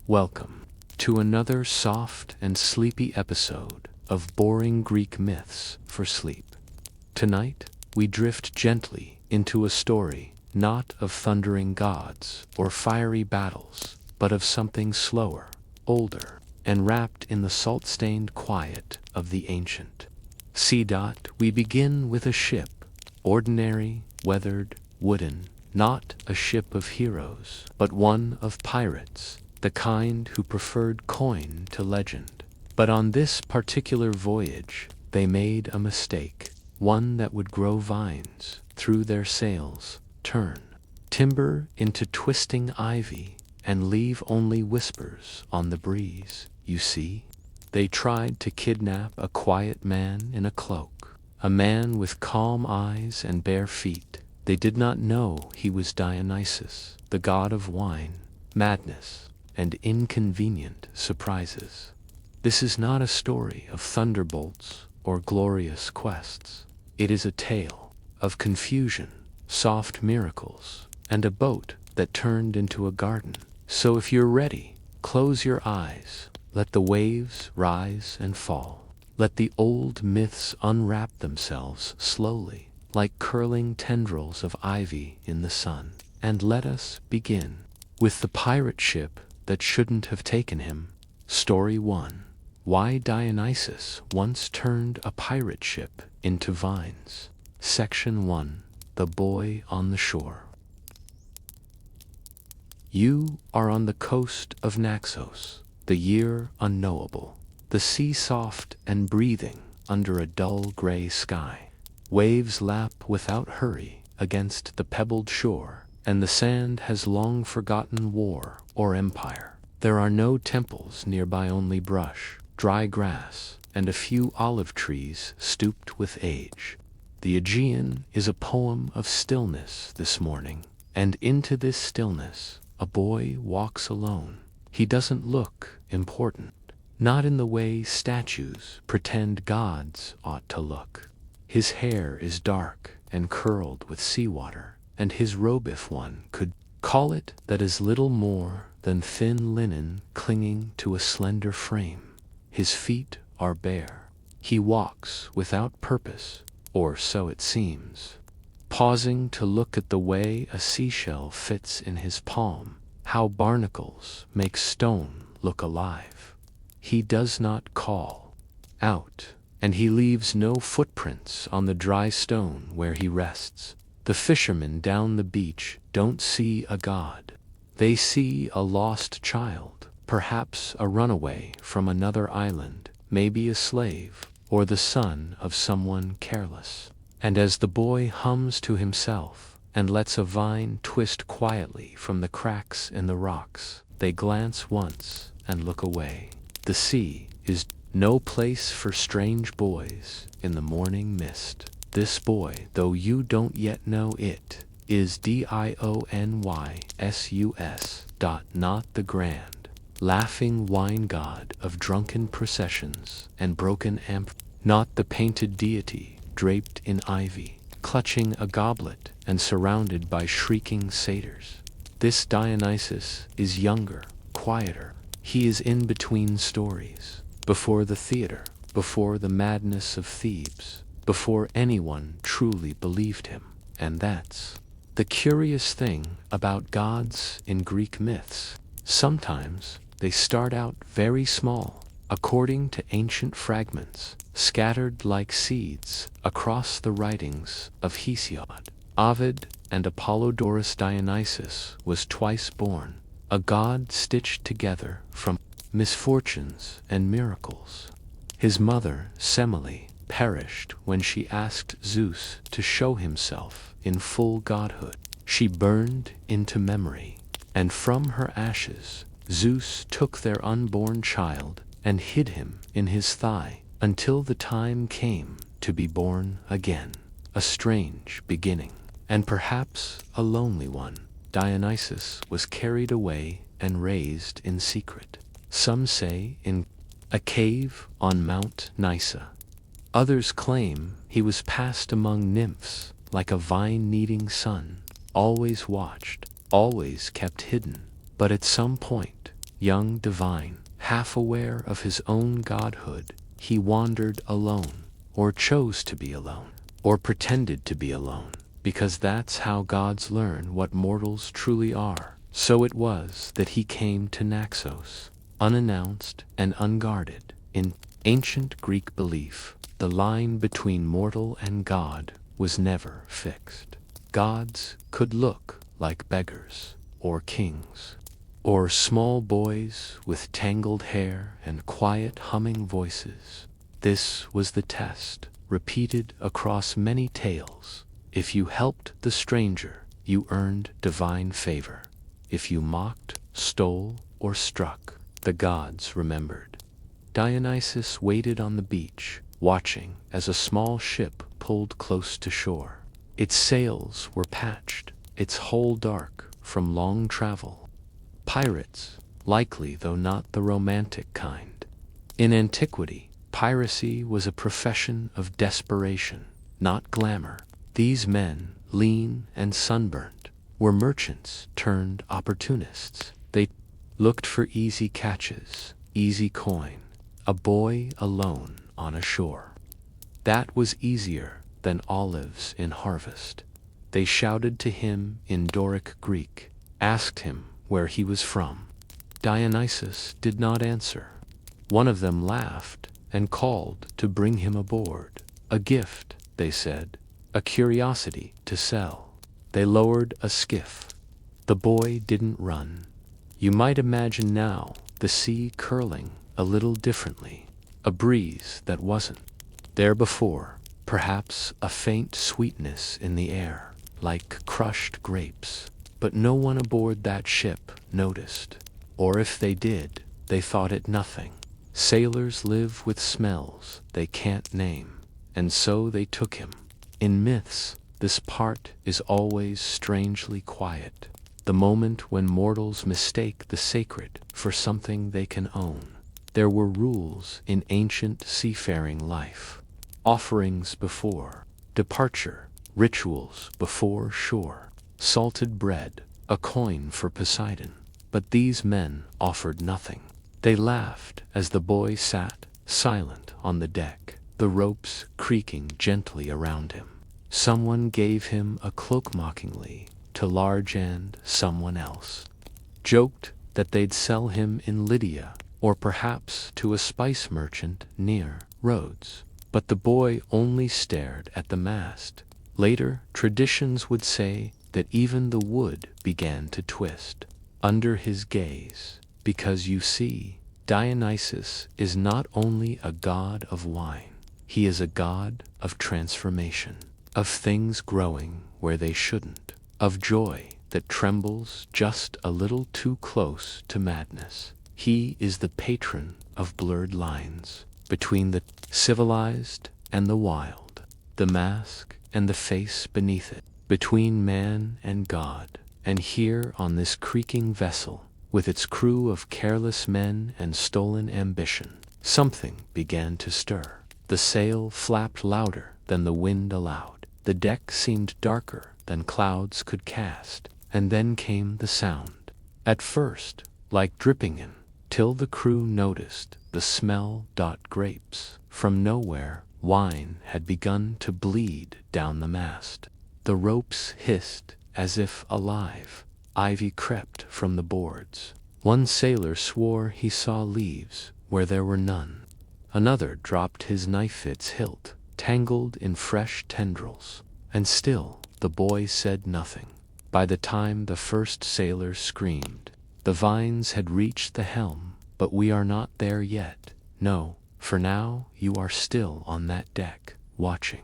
Welcome to another soft and sleepy episode of Boring Greek Myths for Sleep. Tonight, we drift gently into a story not of thundering gods or fiery battles, but of something slower, older, and wrapped in the salt-stained quiet of the ancient. We begin with a ship, ordinary, weathered, wooden, not a ship of heroes, but one of pirates, the kind who preferred coin to legend. But on this particular voyage, they made a mistake, one that would grow vines through their sails, turn timber into twisting ivy, and leave only whispers on the breeze. You see, they tried to kidnap a quiet man in a cloak, a man with calm eyes and bare feet. They did not know he was Dionysus, the god of wine, madness, and inconvenient surprises. This is not a story of thunderbolts or glorious quests. It is a tale of confusion, soft miracles, and a boat that turned into a garden. So if you're ready, close your eyes, let the waves rise and fall. Let the old myths unwrap themselves slowly, like curling tendrils of ivy in the sun. And let us begin with the pirate ship that shouldn't have taken him. Story 1. Why Dionysus once turned a pirate ship into vines. Section 1. The Boy on the Shore. You are on the coast of Naxos, the year unknowable, the sea soft and breathing under a dull gray sky. Waves lap without hurry against the pebbled shore, and the sand has long forgotten war or empire. There are no temples nearby, only brush, dry grass, and a few olive trees stooped with age. The Aegean is a poem of stillness this morning, and into this stillness a boy walks alone. He doesn't look important, not in the way statues pretend gods ought to look. His hair is dark and curled with seawater, and his robe, if one could call it that, is little more than thin linen clinging to a slender frame. His feet are bare. He walks without purpose, or so it seems, pausing to look at the way a seashell fits in his palm, how barnacles make stone look alive. He does not call out, and he leaves no footprints on the dry stone where he rests. The fishermen down the beach don't see a god. They see a lost child, perhaps a runaway from another island, maybe a slave, or the son of someone careless. And as the boy hums to himself and lets a vine twist quietly from the cracks in the rocks, they glance once and look away. The sea is no place for strange boys in the morning mist. This boy, though you don't yet know it, is Dionysus. Not the grand, laughing wine god of drunken processions and broken not the painted deity draped in ivy, clutching a goblet and surrounded by shrieking satyrs. This Dionysus is younger, quieter. He is in between stories, before the theater, before the madness of Thebes, before anyone truly believed him. And that's the curious thing about gods in Greek myths. Sometimes they start out very small, according to ancient fragments, scattered like seeds across the writings of Hesiod, Ovid, and Apollodorus. Dionysus was twice born, a god stitched together from misfortunes and miracles. His mother, Semele, perished when she asked Zeus to show himself in full godhood. She burned into memory, and from her ashes Zeus took their unborn child and hid him in his thigh until the time came to be born again. A strange beginning, and perhaps a lonely one. Dionysus was carried away and raised in secret. Some say in a cave on Mount Nysa. Others claim he was passed among nymphs like a vine-kneading son, always watched, always kept hidden. But at some point, young divine, half aware of his own godhood, he wandered alone, or chose to be alone, or pretended to be alone, because that's how gods learn what mortals truly are. So it was that he came to Naxos, unannounced and unguarded. In ancient Greek belief, the line between mortal and god was never fixed. Gods could look like beggars, or kings, or small boys with tangled hair and quiet humming voices. This was the test, repeated across many tales. If you helped the stranger, you earned divine favor. If you mocked, stole, or struck, the gods remembered. Dionysus waited on the beach, watching as a small ship pulled close to shore. Its sails were patched, its hull dark from long travel. Pirates, likely though not the romantic kind. In antiquity, piracy was a profession of desperation, not glamour. These men, lean and sunburnt, were merchants turned opportunists. They looked for easy catches, easy coin, a boy alone on a shore. That was easier than olives in harvest. They shouted to him in Doric Greek, asked him where he was from. Dionysus did not answer. One of them laughed and called to bring him aboard. A gift, they said, a curiosity to sell. They lowered a skiff. The boy didn't run. You might imagine now the sea curling a little differently, a breeze that wasn't there before, perhaps a faint sweetness in the air, like crushed grapes. But no one aboard that ship noticed, or if they did, they thought it nothing. Sailors live with smells they can't name, and so they took him. In myths, this part is always strangely quiet, the moment when mortals mistake the sacred for something they can own. There were rules in ancient seafaring life, offerings before departure, rituals before shore, salted bread, a coin for Poseidon. But these men offered nothing. They laughed as the boy sat, silent on the deck, the ropes creaking gently around him. Someone gave him a cloak mockingly to large and someone else joked that they'd sell him in Lydia, or perhaps to a spice merchant near Rhodes. But the boy only stared at the mast. Later, traditions would say that even the wood began to twist under his gaze, because you see, Dionysus is not only a god of wine, he is a god of transformation, of things growing where they shouldn't, of joy that trembles just a little too close to madness. He is the patron of blurred lines between the civilized and the wild, the mask and the face beneath it, between man and God. And here on this creaking vessel, with its crew of careless men and stolen ambition, something began to stir. The sail flapped louder than the wind allowed. The deck seemed darker than clouds could cast. And then came the sound. At first, like dripping in, till the crew noticed the smell. Grapes. From nowhere, wine had begun to bleed down the mast. The ropes hissed as if alive. Ivy crept from the boards. One sailor swore he saw leaves where there were none. Another dropped his knife, its hilt tangled in fresh tendrils. And still the boy said nothing. By the time the first sailor screamed, the vines had reached the helm. But we are not there yet. No, for now you are still on that deck, watching.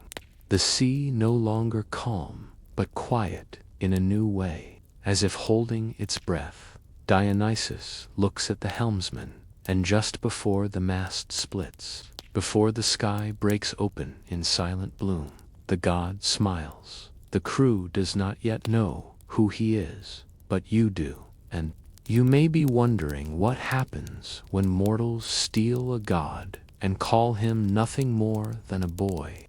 The sea no longer calm, but quiet in a new way, as if holding its breath. Dionysus looks at the helmsman, and just before the mast splits, before the sky breaks open in silent bloom, the god smiles. The crew does not yet know who he is, but you do, and you may be wondering what happens when mortals steal a god and call him nothing more than a boy.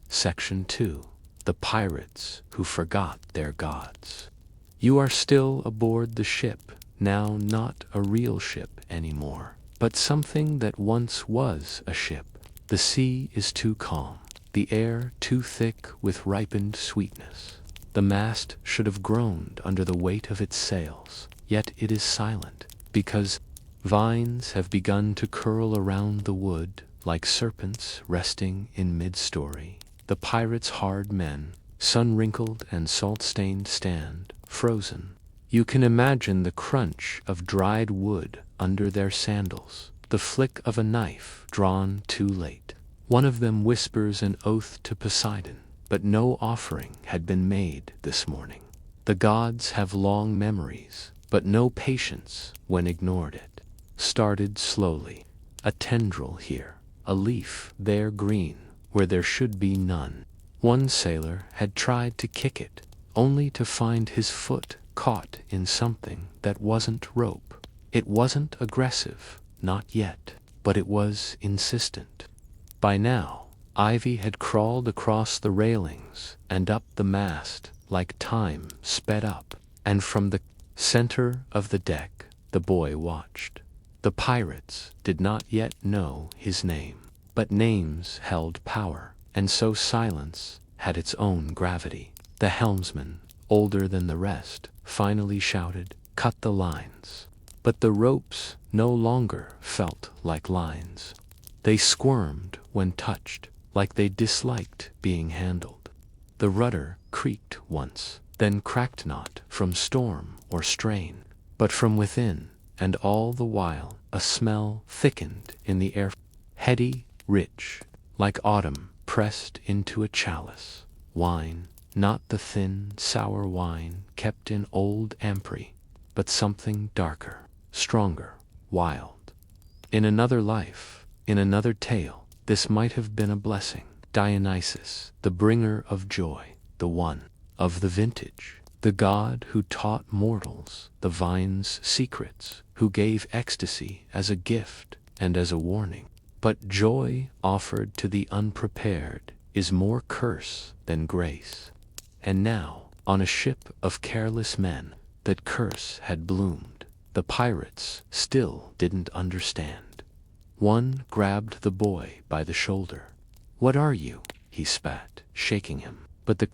Section 2. The Pirates Who Forgot Their Gods. You are still aboard the ship, now not a real ship anymore, but something that once was a ship. The sea is too calm, the air too thick with ripened sweetness. The mast should have groaned under the weight of its sails, yet it is silent, because vines have begun to curl around the wood like serpents resting in mid-story. The pirates' hard men, sun-wrinkled and salt-stained, stand, frozen. You can imagine the crunch of dried wood under their sandals, the flick of a knife drawn too late. One of them whispers an oath to Poseidon, but no offering had been made this morning. The gods have long memories, but no patience when ignored. It started slowly, a tendril here, a leaf there, green where there should be none. One sailor had tried to kick it, only to find his foot caught in something that wasn't rope. It wasn't aggressive, not yet, but it was insistent. By now, Ivy had crawled across the railings and up the mast like time sped up, and from the center of the deck the boy watched. The pirates did not yet know his name, but names held power, and so silence had its own gravity. The helmsman, older than the rest, finally shouted, "Cut the lines." But the ropes no longer felt like lines. They squirmed when touched, like they disliked being handled. The rudder creaked once, then cracked, not from storm or strain, but from within, and all the while a smell thickened in the air, heady, rich, like autumn pressed into a chalice. Wine, not the thin, sour wine kept in old ampry, but something darker, stronger, wild. In another life, in another tale, this might have been a blessing. Dionysus, the bringer of joy, the one of the vintage, the god who taught mortals the vine's secrets, who gave ecstasy as a gift and as a warning. But joy offered to the unprepared is more curse than grace. And now, on a ship of careless men, that curse had bloomed. The pirates still didn't understand. One grabbed the boy by the shoulder. "What are you?" he spat, shaking him. But the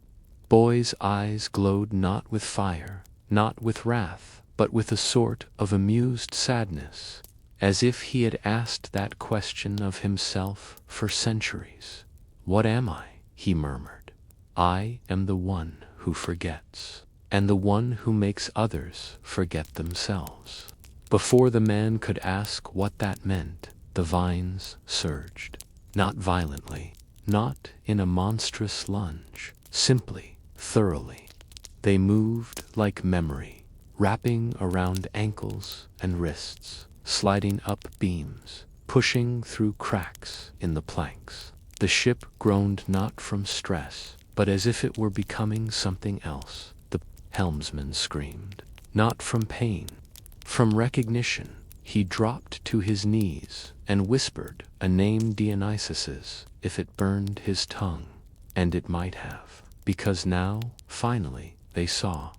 boy's eyes glowed not with fire, not with wrath, but with a sort of amused sadness, as if he had asked that question of himself for centuries. "What am I?" he murmured. "I am the one who forgets, and the one who makes others forget themselves." Before the man could ask what that meant, the vines surged. Not violently, not in a monstrous lunge, simply, thoroughly. They moved like memory, wrapping around ankles and wrists, sliding up beams, pushing through cracks in the planks. The ship groaned not from stress, but as if it were becoming something else. The helmsman screamed, not from pain, from recognition. He dropped to his knees and whispered a name, Dionysus's, if it burned his tongue. And it might have, because now, finally, they saw.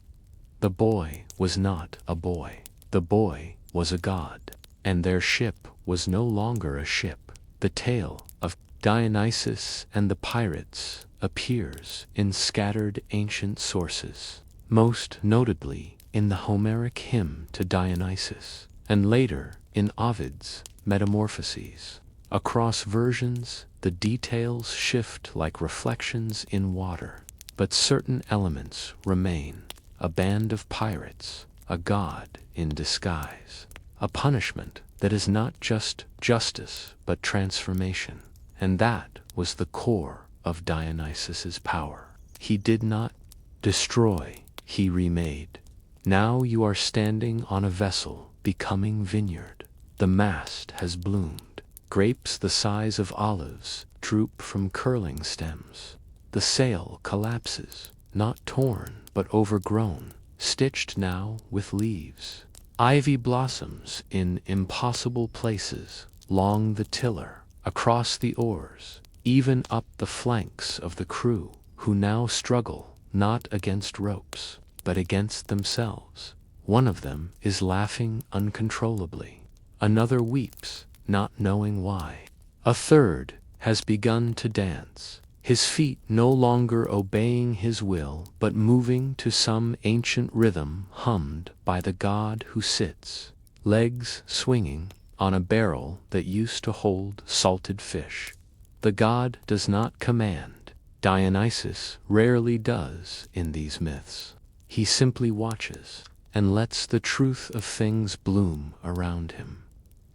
The boy was not a boy. The boy was a god. And their ship was no longer a ship. The tale of Dionysus and the pirates appears in scattered ancient sources, most notably in the Homeric hymn to Dionysus, and later in Ovid's Metamorphoses. Across versions, the details shift like reflections in water, but certain elements remain. A band of pirates, a god in disguise, a punishment that is not just justice but transformation. And that was the core of Dionysus's power. He did not destroy, he remade. Now you are standing on a vessel becoming vineyard. The mast has bloomed. Grapes the size of olives droop from curling stems. The sail collapses, not torn but overgrown, stitched now with leaves. Ivy blossoms in impossible places, long the tiller, across the oars, even up the flanks of the crew, who now struggle not against ropes, but against themselves. One of them is laughing uncontrollably. Another weeps, not knowing why. A third has begun to dance, his feet no longer obeying his will but moving to some ancient rhythm hummed by the god who sits, legs swinging, on a barrel that used to hold salted fish. The god does not command. Dionysus rarely does in these myths. He simply watches and lets the truth of things bloom around him.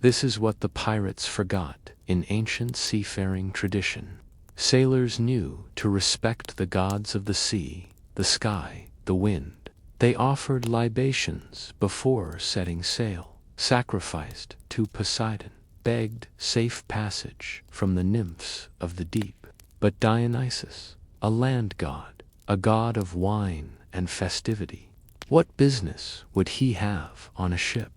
This is what the pirates forgot in ancient seafaring tradition. Sailors knew to respect the gods of the sea, the sky, the wind. They offered libations before setting sail, sacrificed to Poseidon, begged safe passage from the nymphs of the deep. But Dionysus, a land god, a god of wine and festivity, what business would he have on a ship?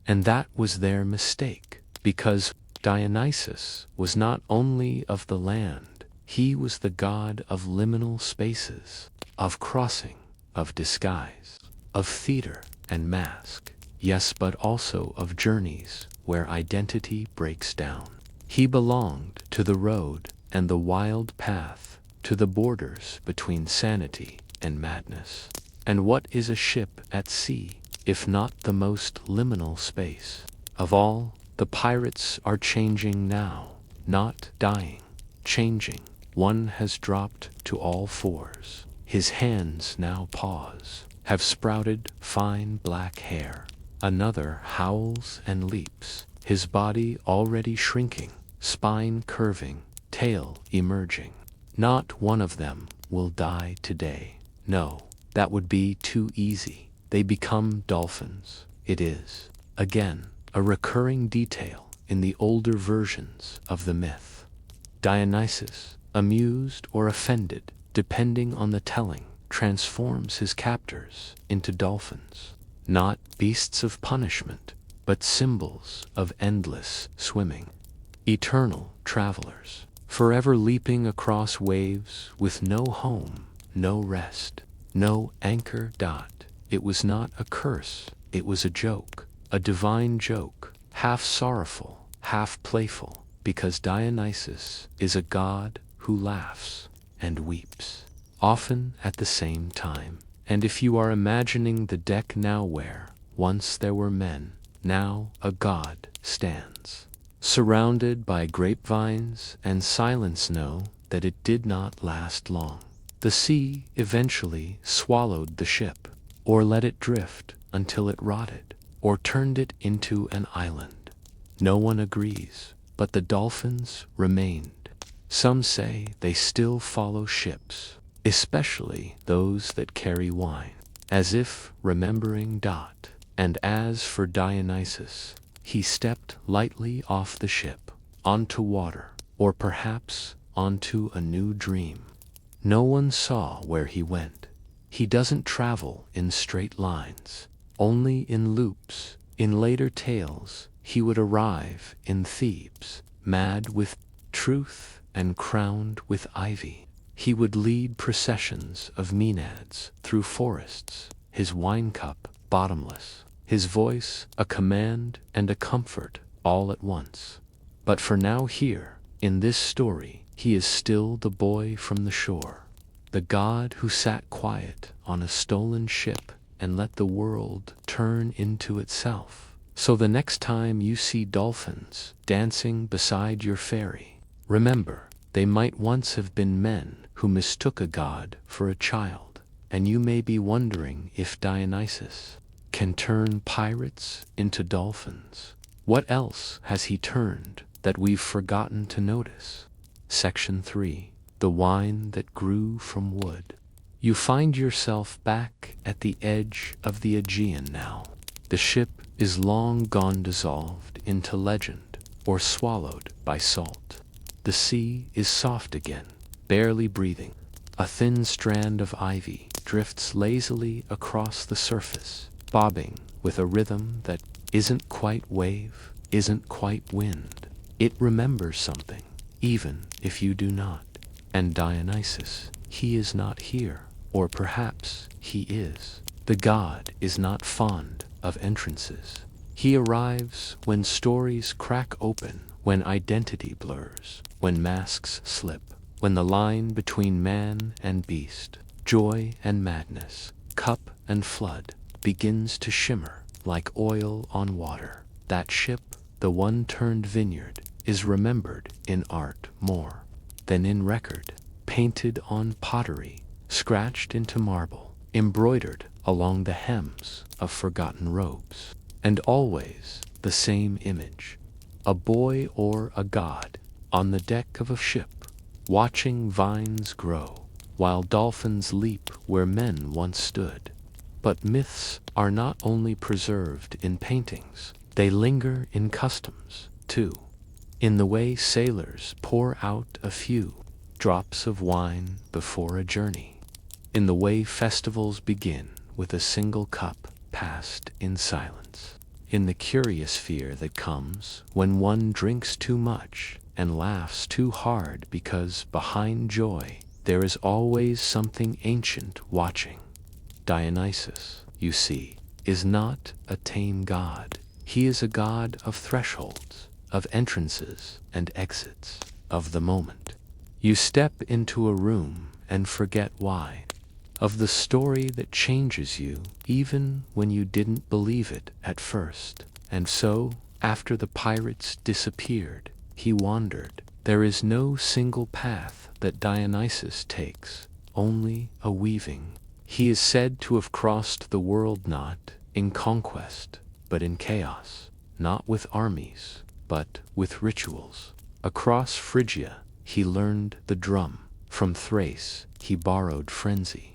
And that was their mistake, because Dionysus was not only of the land, he was the god of liminal spaces, of crossing, of disguise, of theater and mask, yes, but also of journeys where identity breaks down. He belonged to the road and the wild path, to the borders between sanity and madness. And what is a ship at sea, if not the most liminal space? Of all, the pirates are changing now, not dying, changing. One has dropped to all fours. His hands now pause, have sprouted fine black hair. Another howls and leaps, his body already shrinking, spine curving, tail emerging. Not one of them will die today. No, that would be too easy. They become dolphins. It is, again, a recurring detail in the older versions of the myth. Dionysus, amused or offended, depending on the telling, transforms his captors into dolphins. Not beasts of punishment, but symbols of endless swimming. Eternal travelers, forever leaping across waves with no home, no rest, no anchor. It was not a curse, it was a joke, a divine joke, half sorrowful, half playful, because Dionysus is a god who laughs and weeps, often at the same time. And if you are imagining the deck now where once there were men, now a god stands, surrounded by grapevines and silence, know that it did not last long. The sea eventually swallowed the ship, or let it drift until it rotted, or turned it into an island. No one agrees, but the dolphins remained. Some say they still follow ships, especially those that carry wine, as if remembering. And as for Dionysus, he stepped lightly off the ship, onto water, or perhaps onto a new dream. No one saw where he went. He doesn't travel in straight lines, only in loops. In later tales, he would arrive in Thebes, mad with truth and crowned with ivy. He would lead processions of maenads through forests, his wine cup bottomless, his voice a command and a comfort all at once. But for now here, in this story, he is still the boy from the shore, the god who sat quiet on a stolen ship and let the world turn into itself. So the next time you see dolphins dancing beside your ferry, remember, they might once have been men who mistook a god for a child, and you may be wondering if Dionysus can turn pirates into dolphins. What else has he turned that we've forgotten to notice? Section 3. The wine that grew from wood. You find yourself back at the edge of the Aegean now. The ship is long gone dissolved into legend or swallowed by salt. The sea is soft again, barely breathing. A thin strand of ivy drifts lazily across the surface, bobbing with a rhythm that isn't quite wave, isn't quite wind. It remembers something, even if you do not. And Dionysus, he is not here, or perhaps he is. The god is not fond of entrances. He arrives when stories crack open, when identity blurs, when masks slip, when the line between man and beast, joy and madness, cup and flood, begins to shimmer like oil on water. That ship, the one-turned vineyard, is remembered in art more than in record, painted on pottery, scratched into marble, embroidered along the hems of forgotten robes. And always the same image, a boy or a god on the deck of a ship, watching vines grow, while dolphins leap where men once stood. But myths are not only preserved in paintings, they linger in customs, too. In the way sailors pour out a few drops of wine before a journey. In the way festivals begin with a single cup passed in silence. In the curious fear that comes when one drinks too much and laughs too hard, because behind joy there is always something ancient watching. Dionysus, you see, is not a tame god. He is a god of thresholds, of entrances and exits, of the moment. You step into a room and forget why, of the story that changes you even when you didn't believe it at first. And so, after the pirates disappeared, he wandered. There is no single path that Dionysus takes, only a weaving. He is said to have crossed the world not in conquest, but in chaos, not with armies, but with rituals. Across Phrygia, he learned the drum. From Thrace, he borrowed frenzy.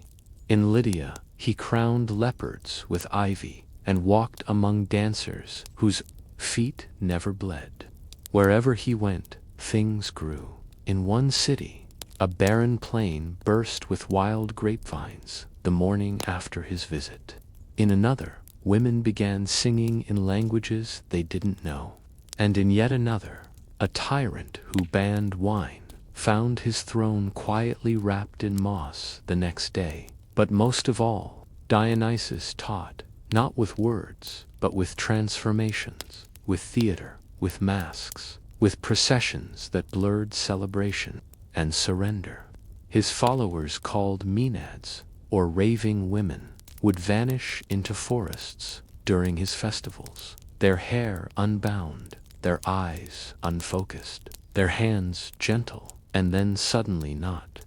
In Lydia, he crowned leopards with ivy and walked among dancers whose feet never bled. Wherever he went, things grew. In one city, a barren plain burst with wild grapevines the morning after his visit. In another, women began singing in languages they didn't know. And in yet another, a tyrant who banned wine found his throne quietly wrapped in moss the next day. But most of all, Dionysus taught, not with words, but with transformations, with theater, with masks, with processions that blurred celebration and surrender. His followers, called Maenads, or raving women, would vanish into forests during his festivals, their hair unbound, their eyes unfocused, their hands gentle, and then suddenly not.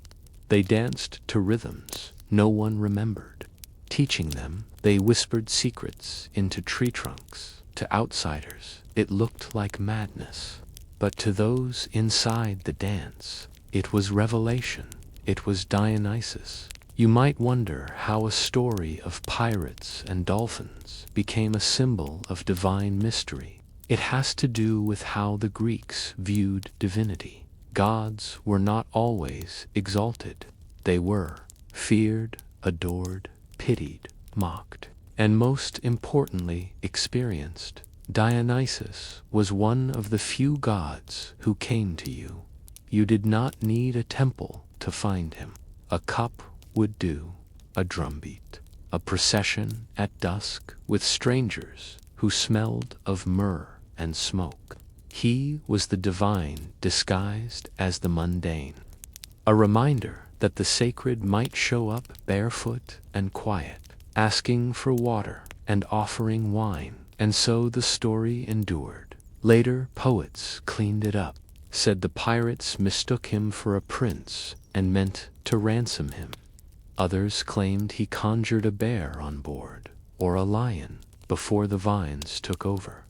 They danced to rhythms no one remembered. Teaching them, they whispered secrets into tree trunks. To outsiders, it looked like madness. But to those inside the dance, it was revelation. It was Dionysus. You might wonder how a story of pirates and dolphins became a symbol of divine mystery. It has to do with how the Greeks viewed divinity. Gods were not always exalted. They were feared, adored, pitied, mocked, and most importantly, experienced. Dionysus was one of the few gods who came to you. You did not need a temple to find him. A cup would do, a drumbeat, a procession at dusk with strangers who smelled of myrrh and smoke. He was the divine disguised as the mundane, a reminder that the sacred might show up barefoot and quiet, asking for water and offering wine. And so the story endured. Later, poets cleaned it up, said the pirates mistook him for a prince and meant to ransom him. Others claimed he conjured a bear on board, or a lion, before the vines took over.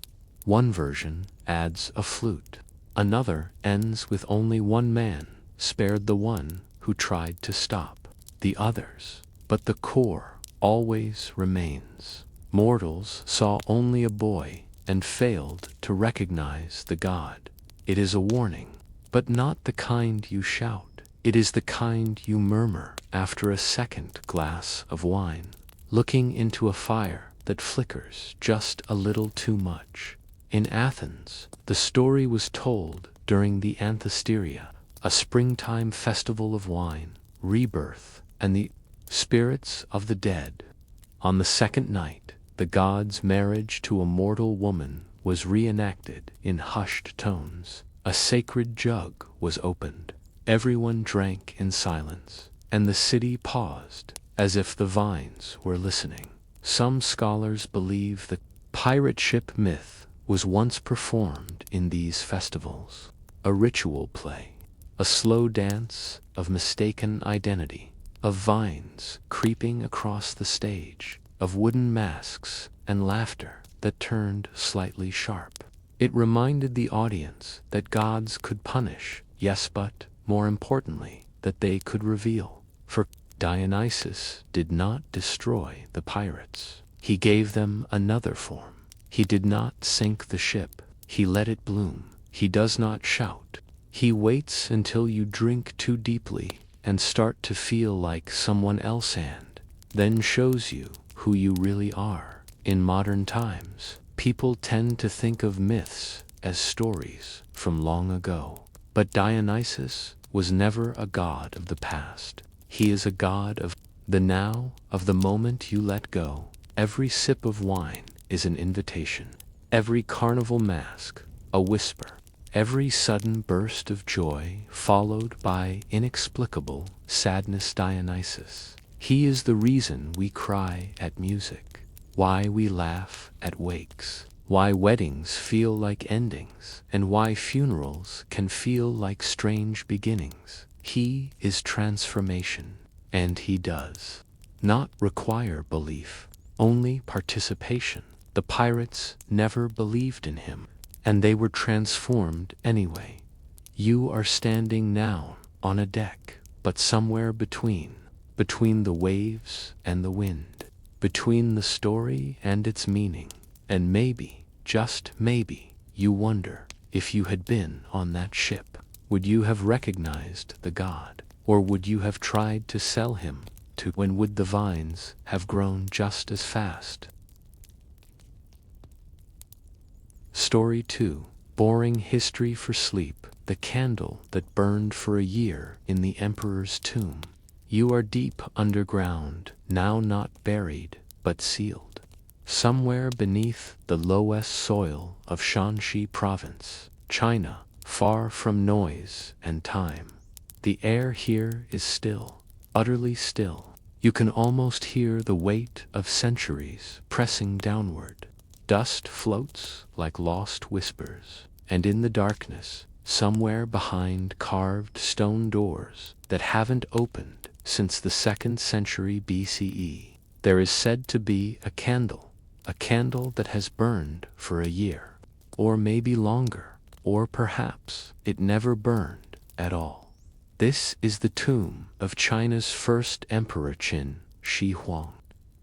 One version adds a flute. Another ends with only one man spared, the one who tried to stop the others. But the core always remains. Mortals saw only a boy and failed to recognize the god. It is a warning, but not the kind you shout. It is the kind you murmur after a second glass of wine, looking into a fire that flickers just a little too much. In Athens, the story was told during the Anthesteria, a springtime festival of wine, rebirth, and the spirits of the dead. On the second night, the god's marriage to a mortal woman was reenacted in hushed tones. A sacred jug was opened. Everyone drank in silence, and the city paused, as if the vines were listening. Some scholars believe the pirate ship myth was once performed in these festivals. A ritual play, a slow dance of mistaken identity, of vines creeping across the stage, of wooden masks and laughter that turned slightly sharp. It reminded the audience that gods could punish, yes, but, more importantly, that they could reveal. For Dionysus did not destroy the pirates. He gave them another form. He did not sink the ship. He let it bloom. He does not shout. He waits until you drink too deeply and start to feel like someone else, and then shows you who you really are. In modern times, people tend to think of myths as stories from long ago. But Dionysus was never a god of the past. He is a god of the now, of the moment you let go. Every sip of wine is an invitation. Every carnival mask, a whisper. Every sudden burst of joy followed by inexplicable sadness. Dionysus. He is the reason we cry at music, why we laugh at wakes, why weddings feel like endings, and why funerals can feel like strange beginnings. He is transformation, and he does not require belief, only participation. The pirates never believed in him, and they were transformed anyway. You are standing now on a deck, but somewhere between the waves and the wind, between the story and its meaning, and maybe, just maybe, you wonder, if you had been on that ship, would you have recognized the god, or would you have tried to sell him to? When would the vines have grown just as fast? Story 2. Boring history for sleep. The candle that burned for a year in the emperor's tomb. You are deep underground, now not buried, but sealed. Somewhere beneath the lowest soil of Shanxi province, China, far from noise and time. The air here is still, utterly still. You can almost hear the weight of centuries pressing downward. Dust floats like lost whispers, and in the darkness, somewhere behind carved stone doors that haven't opened since the 2nd century BCE, there is said to be a candle that has burned for a year, or maybe longer, or perhaps it never burned at all. This is the tomb of China's first emperor Qin Shi Huang,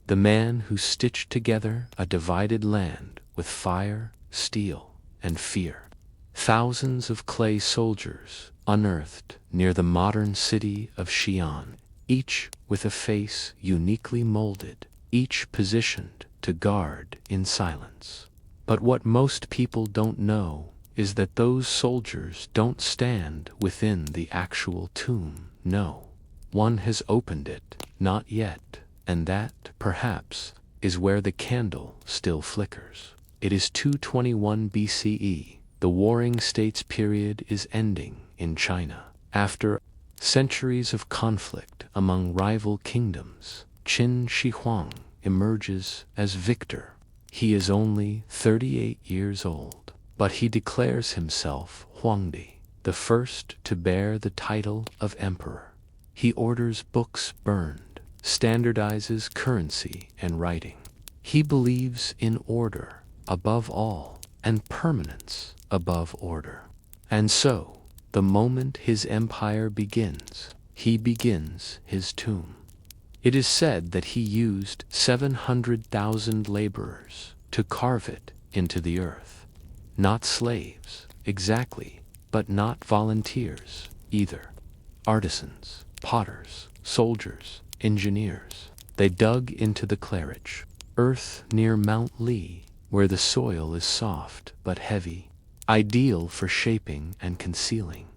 the man who stitched together a divided land with fire, steel, and fear. Thousands of clay soldiers unearthed near the modern city of Xi'an, each with a face uniquely molded, each positioned to guard in silence. But what most people don't know is that those soldiers don't stand within the actual tomb. No, one has opened it, not yet, and that, perhaps, is where the candle still flickers. It is 221 BCE. The Warring States period is ending in China. After centuries of conflict among rival kingdoms, Qin Shi Huang emerges as victor. He is only 38 years old, but he declares himself Huangdi, the first to bear the title of emperor. He orders books burned, standardizes currency and writing. He believes in order above all, and permanence above order. And so, the moment his empire begins, he begins his tomb. It is said that he used 700,000 laborers to carve it into the earth. Not slaves, exactly, but not volunteers either. Artisans, potters, soldiers, engineers. They dug into the clarage, earth near Mount Li, where the soil is soft but heavy, ideal for shaping and concealing.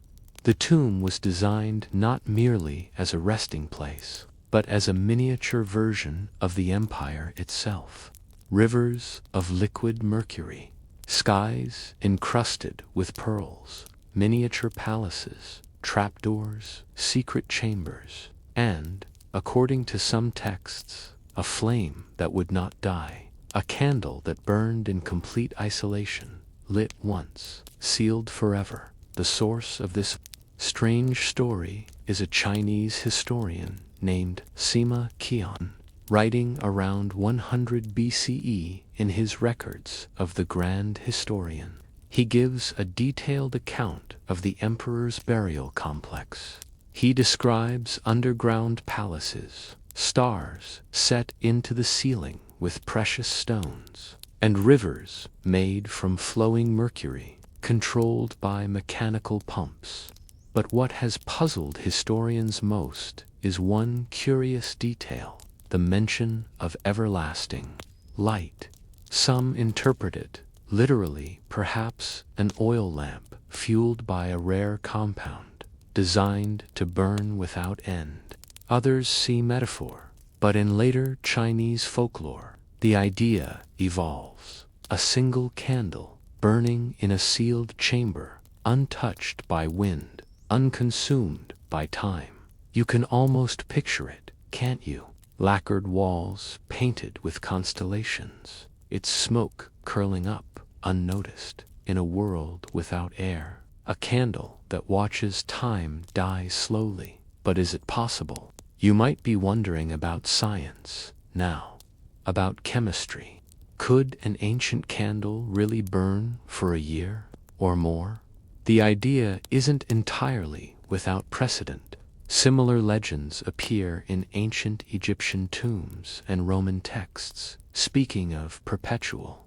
The tomb was designed not merely as a resting place, but but as a miniature version of the empire itself. Rivers of liquid mercury, skies encrusted with pearls, miniature palaces, trapdoors, secret chambers, and, according to some texts, a flame that would not die, a candle that burned in complete isolation, lit once, sealed forever. The source of this strange story is a Chinese historian named Sima Qian, writing around 100 BCE in his records of the Grand Historian. He gives a detailed account of the emperor's burial complex. He describes underground palaces, stars set into the ceiling with precious stones, and rivers made from flowing mercury, controlled by mechanical pumps. But what has puzzled historians most is one curious detail: the mention of everlasting light. Some interpret it literally, perhaps an oil lamp fueled by a rare compound, designed to burn without end. Others see metaphor, but in later Chinese folklore, the idea evolves: a single candle burning in a sealed chamber, untouched by wind, unconsumed by time. You can almost picture it, can't you? Lacquered walls painted with constellations, its smoke curling up, unnoticed, in a world without air. A candle that watches time die slowly. But is it possible? You might be wondering about science now, about chemistry. Could an ancient candle really burn for a year or more? The idea isn't entirely without precedent. Similar legends appear in ancient Egyptian tombs and Roman texts, speaking of perpetual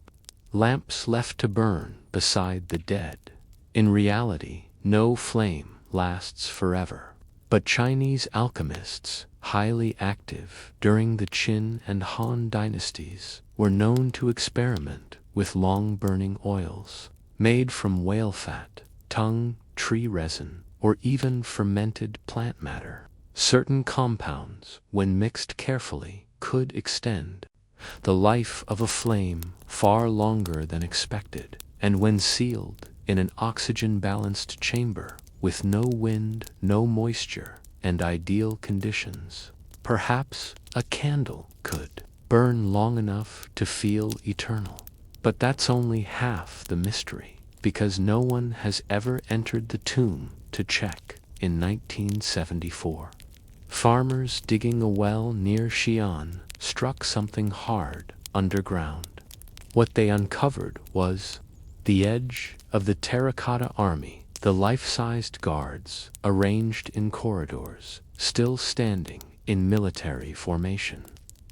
lamps left to burn beside the dead. In reality, no flame lasts forever. But Chinese alchemists, highly active during the Qin and Han dynasties, were known to experiment with long-burning oils made from whale fat, tongue, tree resin, or even fermented plant matter. Certain compounds, when mixed carefully, could extend the life of a flame far longer than expected, and when sealed in an oxygen-balanced chamber with no wind, no moisture, and ideal conditions, perhaps a candle could burn long enough to feel eternal. But that's only half the mystery, because no one has ever entered the tomb to check. In 1974, farmers digging a well near Xi'an struck something hard underground. What they uncovered was the edge of the terracotta army, the life-sized guards arranged in corridors, still standing in military formation.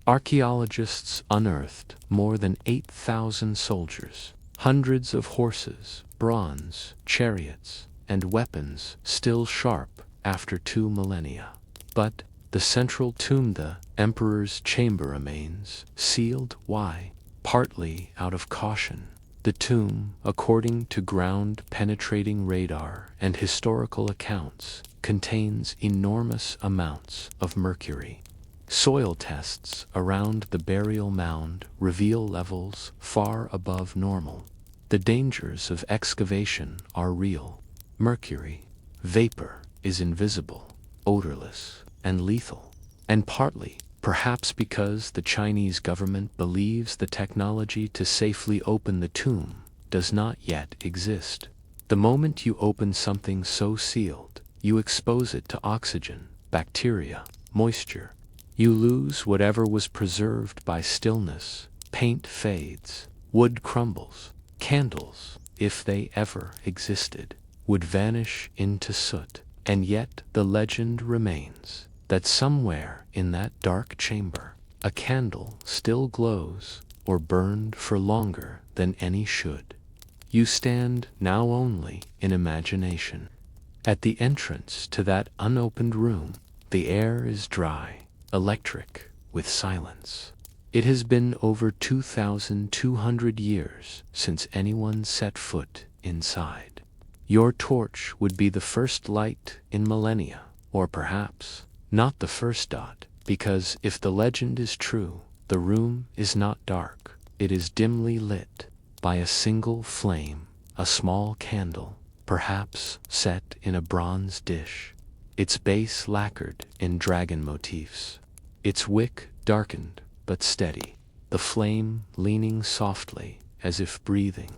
Archaeologists unearthed more than 8,000 soldiers, hundreds of horses, bronze, chariots, and weapons still sharp after 2 millennia. But the central tomb, the emperor's chamber, remains sealed. Why? Partly out of caution. The tomb, according to ground-penetrating radar and historical accounts, contains enormous amounts of mercury. Soil tests around the burial mound reveal levels far above normal. The dangers of excavation are real. Mercury vapor is invisible, odorless, and lethal. And partly, perhaps because the Chinese government believes the technology to safely open the tomb does not yet exist. The moment you open something so sealed, you expose it to oxygen, bacteria, moisture. You lose whatever was preserved by stillness. Paint fades, wood crumbles, candles, if they ever existed, would vanish into soot. And yet the legend remains that somewhere in that dark chamber, a candle still glows or burned for longer than any should. You stand now only in imagination. At the entrance to that unopened room, the air is dry, electric, with silence. It has been over 2,200 years since anyone set foot inside. Your torch would be the first light in millennia, or perhaps not the first dot, Because if the legend is true, the room is not dark. It is dimly lit by a single flame, a small candle, perhaps set in a bronze dish, its base lacquered in dragon motifs, its wick darkened but steady, the flame leaning softly as if breathing,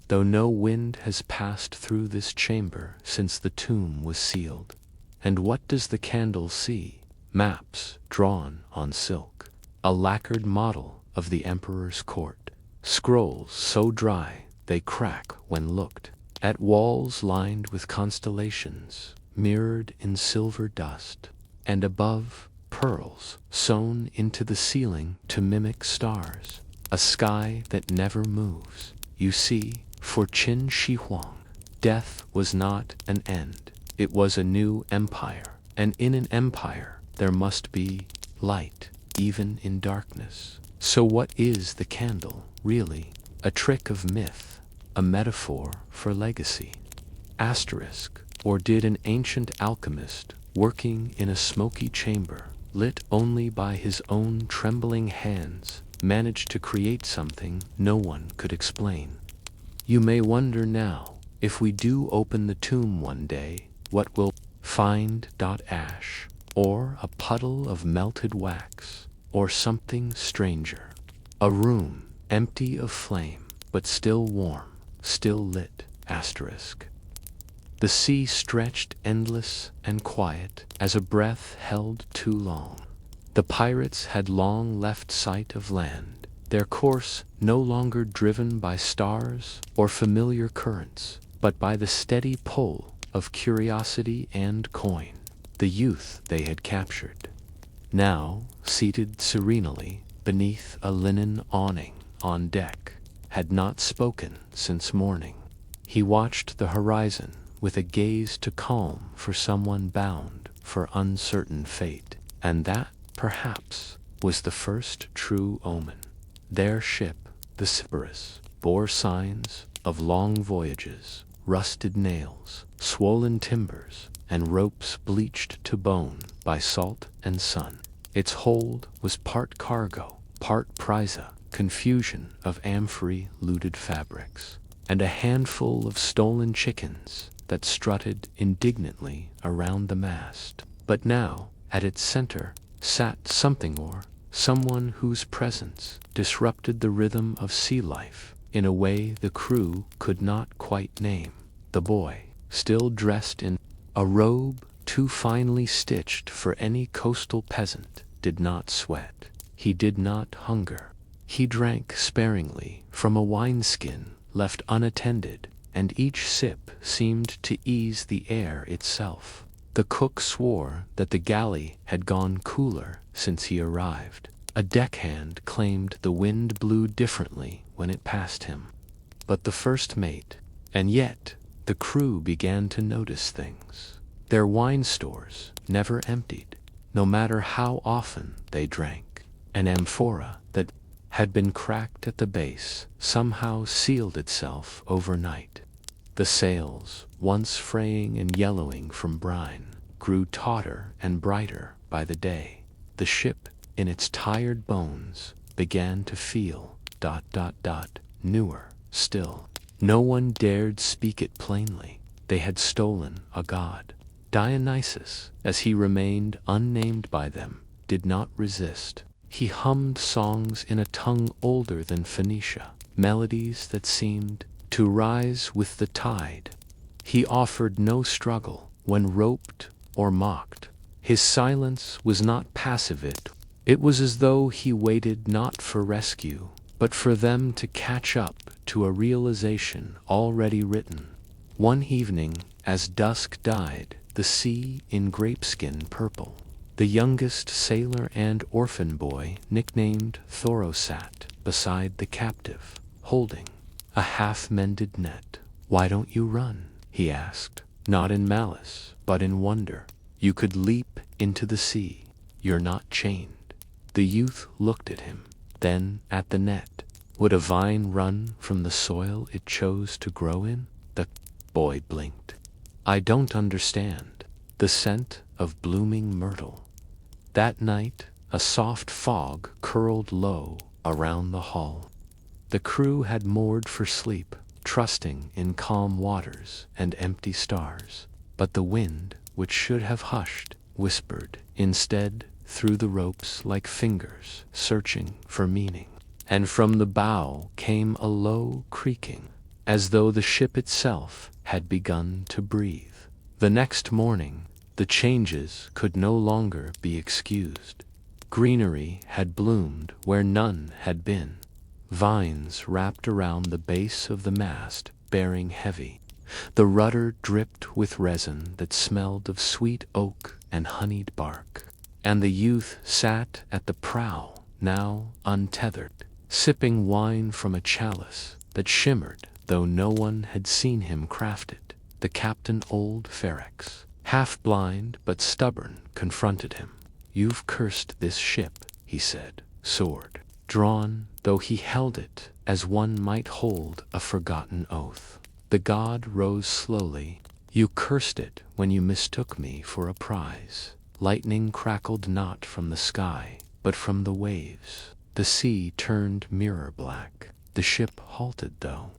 though no wind has passed through this chamber since the tomb was sealed. And what does the candle see? Maps drawn on silk, a lacquered model of the emperor's court, scrolls so dry they crack when looked at, walls lined with constellations mirrored in silver dust, and above, pearls sewn into the ceiling to mimic stars, a sky that never moves. You see, for Qin Shi Huang, death was not an end, it was a new empire, and in an empire there must be light, even in darkness. So what is the candle, really? A trick of myth, a metaphor for legacy? Asterisk. Or did an ancient alchemist, working in a smoky chamber, lit only by his own trembling hands, manage to create something no one could explain? You may wonder now, if we do open the tomb one day, what we'll find. Ash, or a puddle of melted wax, or something stranger. A room, empty of flame, but still warm, still lit. Asterisk. The sea stretched endless and quiet as a breath held too long. The pirates had long left sight of land, their course no longer driven by stars or familiar currents, but by the steady pull of curiosity and coin, the youth they had captured. Now, seated serenely beneath a linen awning on deck, had not spoken since morning. He watched the horizon with a gaze to calm for someone bound for uncertain fate, and that, perhaps, was the first true omen. Their ship, the Cyperus, bore signs of long voyages, rusted nails, swollen timbers, and ropes bleached to bone by salt and sun. Its hold was part cargo, part priza, confusion of amphory looted fabrics, and a handful of stolen chickens that strutted indignantly around the mast. But now, at its center, sat something or someone whose presence disrupted the rhythm of sea life in a way the crew could not quite name. The boy, still dressed in a robe too finely stitched for any coastal peasant, did not sweat. He did not hunger. He drank sparingly from a wineskin left unattended, and each sip seemed to ease the air itself. The cook swore that the galley had gone cooler since he arrived. A deckhand claimed the wind blew differently when it passed him. But the first mate, and yet the crew began to notice things. Their wine stores never emptied, no matter how often they drank. An amphora that had been cracked at the base somehow sealed itself overnight. The sails, once fraying and yellowing from brine, grew tauter and brighter by the day. The ship, in its tired bones, began to feel ... newer still. No one dared speak it plainly. They had stolen a god. Dionysus, as he remained unnamed by them, did not resist. He hummed songs in a tongue older than Phoenicia, melodies that seemed to rise with the tide. He offered no struggle when roped or mocked. His silence was not passive, it was as though he waited not for rescue, but for them to catch up to a realization already written. One evening, as dusk died, the sea in grapeskin purple, the youngest sailor and orphan boy, nicknamed Thoro, sat beside the captive, holding a half-mended net. "Why don't you run?" he asked, not in malice, but in wonder. "You could leap into the sea. You're not chained." The youth looked at him, then at the net. Would a vine run from the soil it chose to grow in? The boy blinked. "I don't understand." The scent of blooming myrtle. That night, A soft fog curled low around the hull. The crew had moored for sleep, trusting in calm waters and empty stars. But the wind, which should have hushed, whispered instead through the ropes like fingers searching for meaning. And from the bow came a low creaking, as though the ship itself had begun to breathe. The next morning, the changes could no longer be excused. Greenery had bloomed where none had been. Vines wrapped around the base of the mast, bearing heavy. The rudder dripped with resin that smelled of sweet oak and honeyed bark. And the youth sat at the prow, now untethered, sipping wine from a chalice that shimmered though no one had seen him craft it. The captain, old Ferex, half blind but stubborn, confronted him. "You've cursed this ship," he said, sword drawn, though he held it as one might hold a forgotten oath. The god rose slowly. "You cursed it when you mistook me for a prize." Lightning crackled not from the sky, but from the waves. The sea turned mirror black. The ship halted though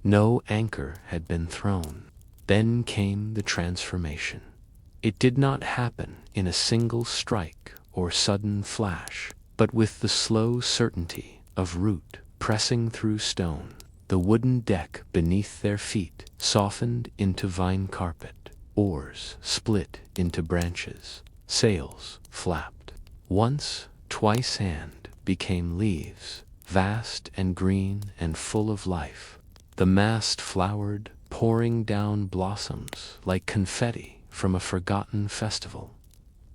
no anchor had been thrown. Then came the transformation. It did not happen in a single strike or sudden flash, but with the slow certainty of root pressing through stone. The wooden deck beneath their feet softened into vine carpet. Oars split into branches. Sails flapped. Once, twice, and became leaves, vast and green and full of life. The mast flowered, pouring down blossoms like confetti from a forgotten festival.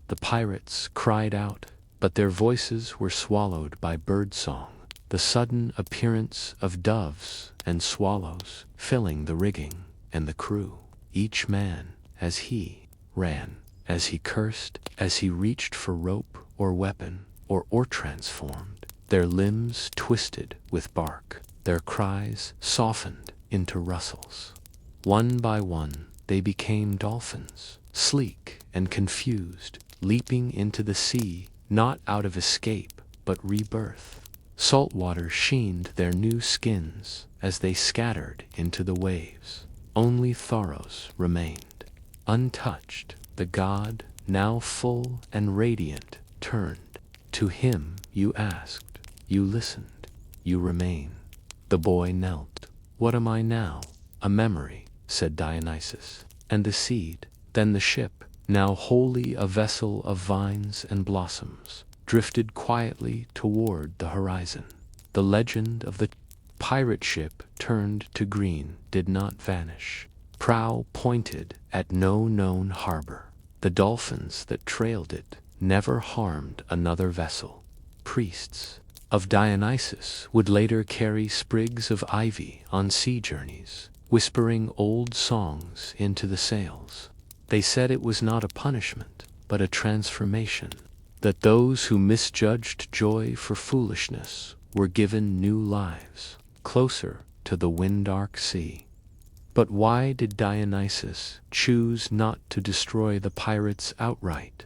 The pirates cried out, but their voices were swallowed by birdsong. The sudden appearance of doves and swallows filling the rigging and the crew. Each man, as he ran, as he cursed, as he reached for rope or weapon or transformed, their limbs twisted with bark, their cries softened into rustles. One by one, they became dolphins, sleek and confused, leaping into the sea, not out of escape, but rebirth. Salt water sheened their new skins as they scattered into the waves. Only Thoros remained. Untouched, the god, now full and radiant, turned. To him you asked, you listened, you remain. The boy knelt. "What am I now?" "A memory," said Dionysus. "And the seed?" Then the ship, now wholly a vessel of vines and blossoms, drifted quietly toward the horizon. The legend of the pirate ship turned to green did not vanish. Prow pointed at no known harbor. The dolphins that trailed it never harmed another vessel. Priests of Dionysus would later carry sprigs of ivy on sea journeys, whispering old songs into the sails. They said it was not a punishment, but a transformation, that those who misjudged joy for foolishness were given new lives, closer to the wind-dark sea. But why did Dionysus choose not to destroy the pirates outright?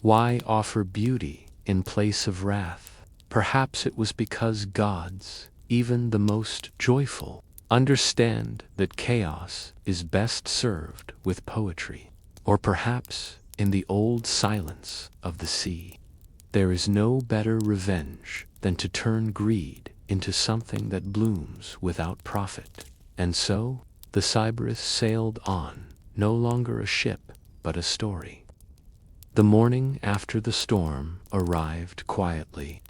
Why offer beauty in place of wrath? Perhaps it was because gods, even the most joyful, understand that chaos is best served with poetry. Or perhaps, in the old silence of the sea, there is no better revenge than to turn greed into something that blooms without profit. And so, the Cyberus sailed on, no longer a ship, but a story. The morning after the storm arrived quietly.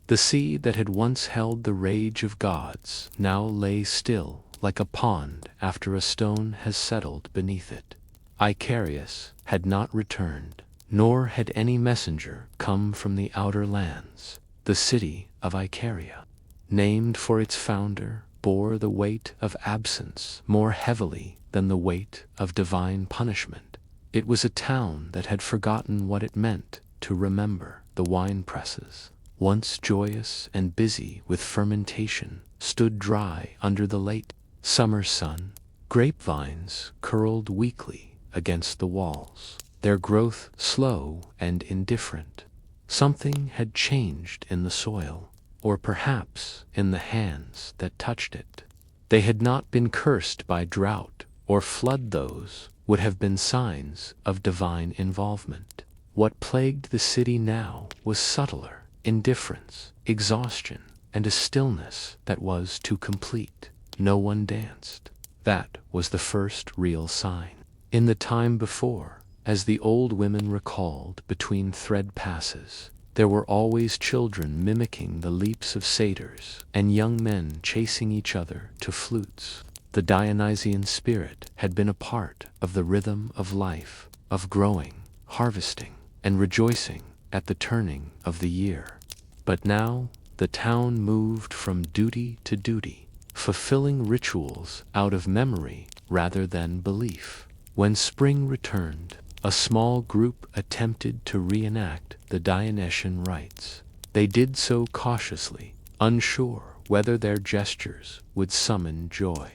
The sea that had once held the rage of gods now lay still like a pond after a stone has settled beneath it. Icarius had not returned, nor had any messenger come from the outer lands. The city of Icaria, named for its founder, bore the weight of absence more heavily than the weight of divine punishment. It was a town that had forgotten what it meant to remember. The wine presses, once joyous and busy with fermentation, stood dry under the late summer sun. Grapevines curled weakly against the walls, their growth slow and indifferent. Something had changed in the soil, or perhaps in the hands that touched it. They had not been cursed by drought or flood. Those would have been signs of divine involvement. What plagued the city now was subtler: indifference, exhaustion, and a stillness that was too complete. No one danced. That was the first real sign. In the time before, as the old women recalled between thread passes, there were always children mimicking the leaps of satyrs, and young men chasing each other to flutes. The Dionysian spirit had been a part of the rhythm of life, of growing, harvesting, and rejoicing at the turning of the year. But now the town moved from duty to duty, fulfilling rituals out of memory rather than belief. When spring returned, a small group attempted to reenact the Dionysian rites. They did so cautiously, unsure whether their gestures would summon joy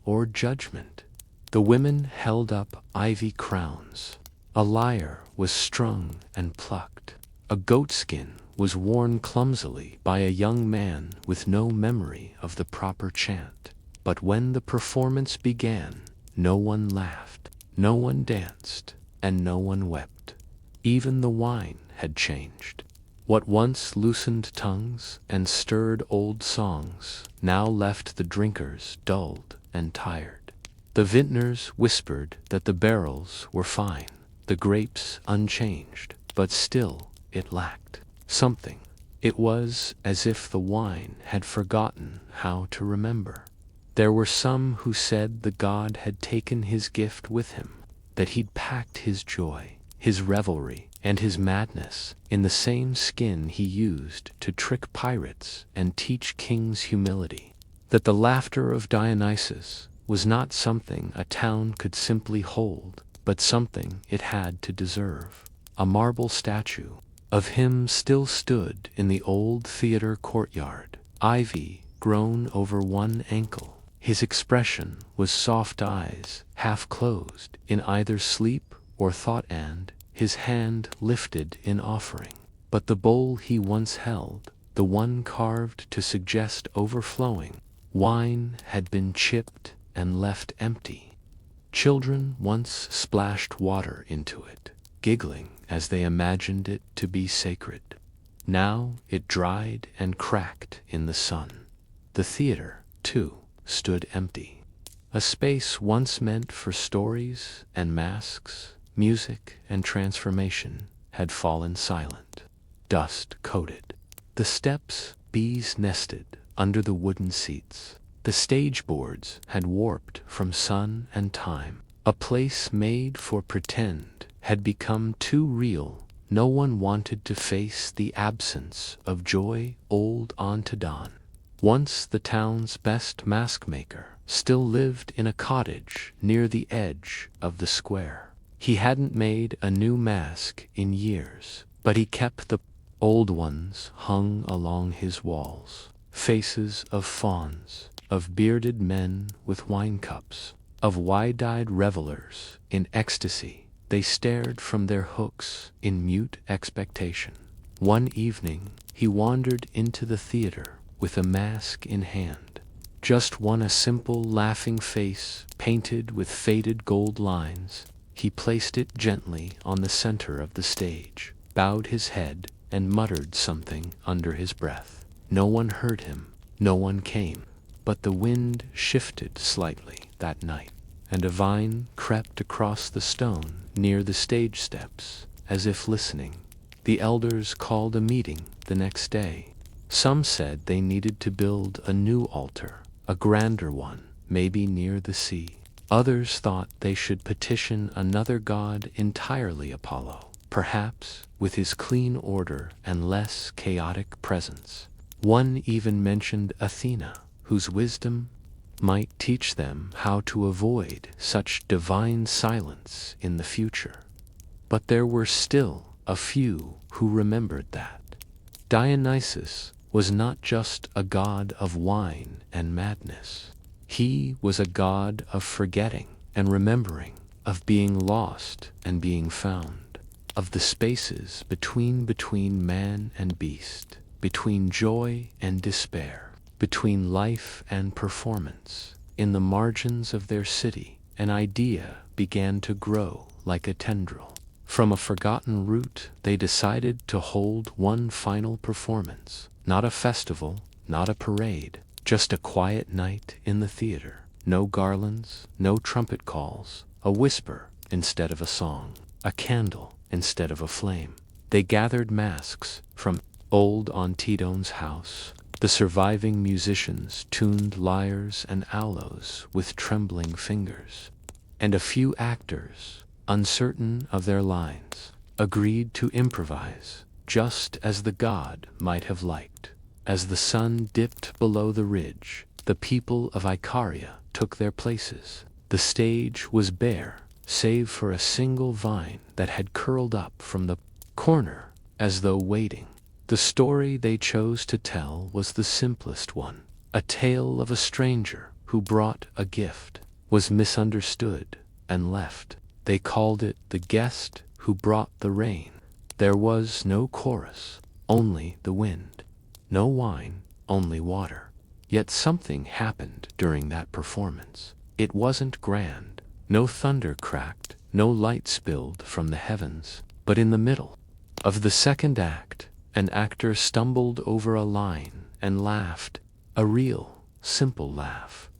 or judgment. The women held up ivy crowns. A lyre was strung and plucked. A goatskin was worn clumsily by a young man with no memory of the proper chant. But when the performance began, no one laughed, no one danced, and no one wept. Even the wine had changed. What once loosened tongues and stirred old songs now left the drinkers dulled and tired. The vintners whispered that the barrels were fine, the grapes unchanged, but still it lacked something. It was as if the wine had forgotten how to remember. There were some who said the god had taken his gift with him, that he'd packed his joy, his revelry, and his madness in the same skin he used to trick pirates and teach kings humility. That the laughter of Dionysus was not something a town could simply hold, but something it had to deserve. A marble statue of him still stood in the old theater courtyard, ivy grown over one ankle. His expression was soft eyes, half closed in either sleep or thought, and his hand lifted in offering. But the bowl he once held, the one carved to suggest overflowing wine, had been chipped and left empty. Children once splashed water into it, giggling as they imagined it to be sacred. Now it dried and cracked in the sun. The theater, too, stood empty. A space once meant for stories and masks, music and transformation had fallen silent, dust coated. The steps bees nested under the wooden seats. The stage boards had warped from sun and time. A place made for pretend had become too real. No one wanted to face the absence of joy. Old Ontodon, once the town's best mask maker, still lived in a cottage near the edge of the square. He hadn't made a new mask in years, but he kept the old ones hung along his walls. Faces of fauns, of bearded men with wine cups, of wide-eyed revelers in ecstasy. They stared from their hooks in mute expectation. One evening, he wandered into the theater with a mask in hand. Just one, a simple, laughing face painted with faded gold lines. He placed it gently on the center of the stage, bowed his head, and muttered something under his breath. No one heard him, no one came. But the wind shifted slightly that night, and a vine crept across the stone near the stage steps, as if listening. The elders called a meeting the next day. Some said they needed to build a new altar, a grander one, maybe near the sea. Others thought they should petition another god entirely, Apollo, perhaps with his clean order and less chaotic presence. One even mentioned Athena, whose wisdom might teach them how to avoid such divine silence in the future. But there were still a few who remembered that Dionysus was not just a god of wine and madness. He was a god of forgetting and remembering, of being lost and being found. of the spaces between man and beast, between joy and despair, between life and performance. In the margins of their city, an idea began to grow like a tendril. From a forgotten root, they decided to hold one final performance. Not a festival, not a parade, just a quiet night in the theater. No garlands, no trumpet calls, a whisper instead of a song, a candle instead of a flame. They gathered masks from old Antidon's house. The surviving musicians tuned lyres and aloes with trembling fingers. And a few actors, uncertain of their lines, agreed to improvise, just as the god might have liked. As the sun dipped below the ridge, the people of Icaria took their places. The stage was bare, save for a single vine that had curled up from the corner as though waiting. The story they chose to tell was the simplest one, a tale of a stranger who brought a gift, was misunderstood, and left. They called it The Guest Who Brought the Rain. There was no chorus, only the wind. No wine, only water. Yet something happened during that performance. It wasn't grand. No thunder cracked, no light spilled from the heavens. But in the middle of the second act, an actor stumbled over a line and laughed, a real, simple laugh.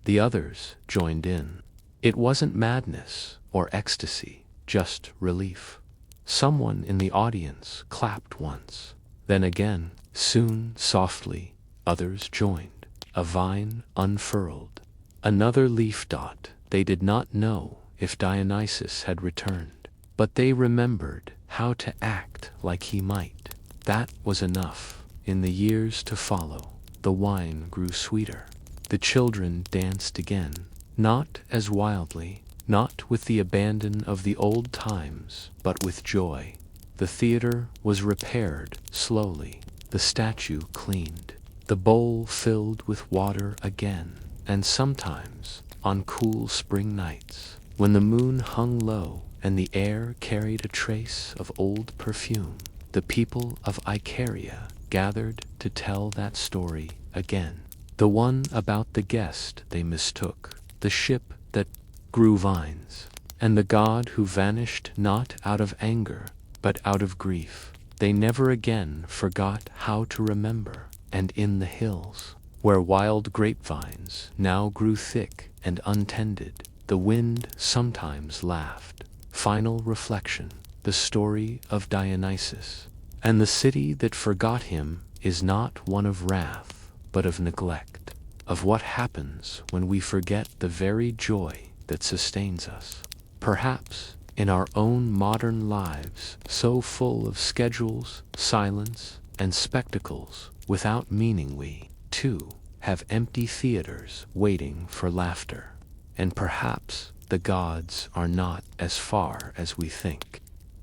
The others joined in. It wasn't madness or ecstasy, just relief. Someone in the audience clapped once, then again. Soon, softly, others joined. A vine unfurled. Another leaf dot. They did not know if Dionysus had returned, but they remembered how to act like he might. That was enough. In the years to follow, the wine grew sweeter. The children danced again, not as wildly, not with the abandon of the old times, but with joy. The theater was repaired slowly, the statue cleaned, the bowl filled with water again, and sometimes, on cool spring nights, when the moon hung low and the air carried a trace of old perfume, the people of Icaria gathered to tell that story again. The one about the guest they mistook, the ship that grew vines, and the god who vanished not out of anger, but out of grief. They never again forgot how to remember, and in the hills, where wild grapevines now grew thick and untended, the wind sometimes laughed. Final reflection, the story of Dionysus. And the city that forgot him is not one of wrath, but of neglect, of what happens when we forget the very joy that sustains us. Perhaps in our own modern lives, so full of schedules, silence, and spectacles, without meaning, we, too, have empty theaters waiting for laughter. And perhaps the gods are not as far as we think.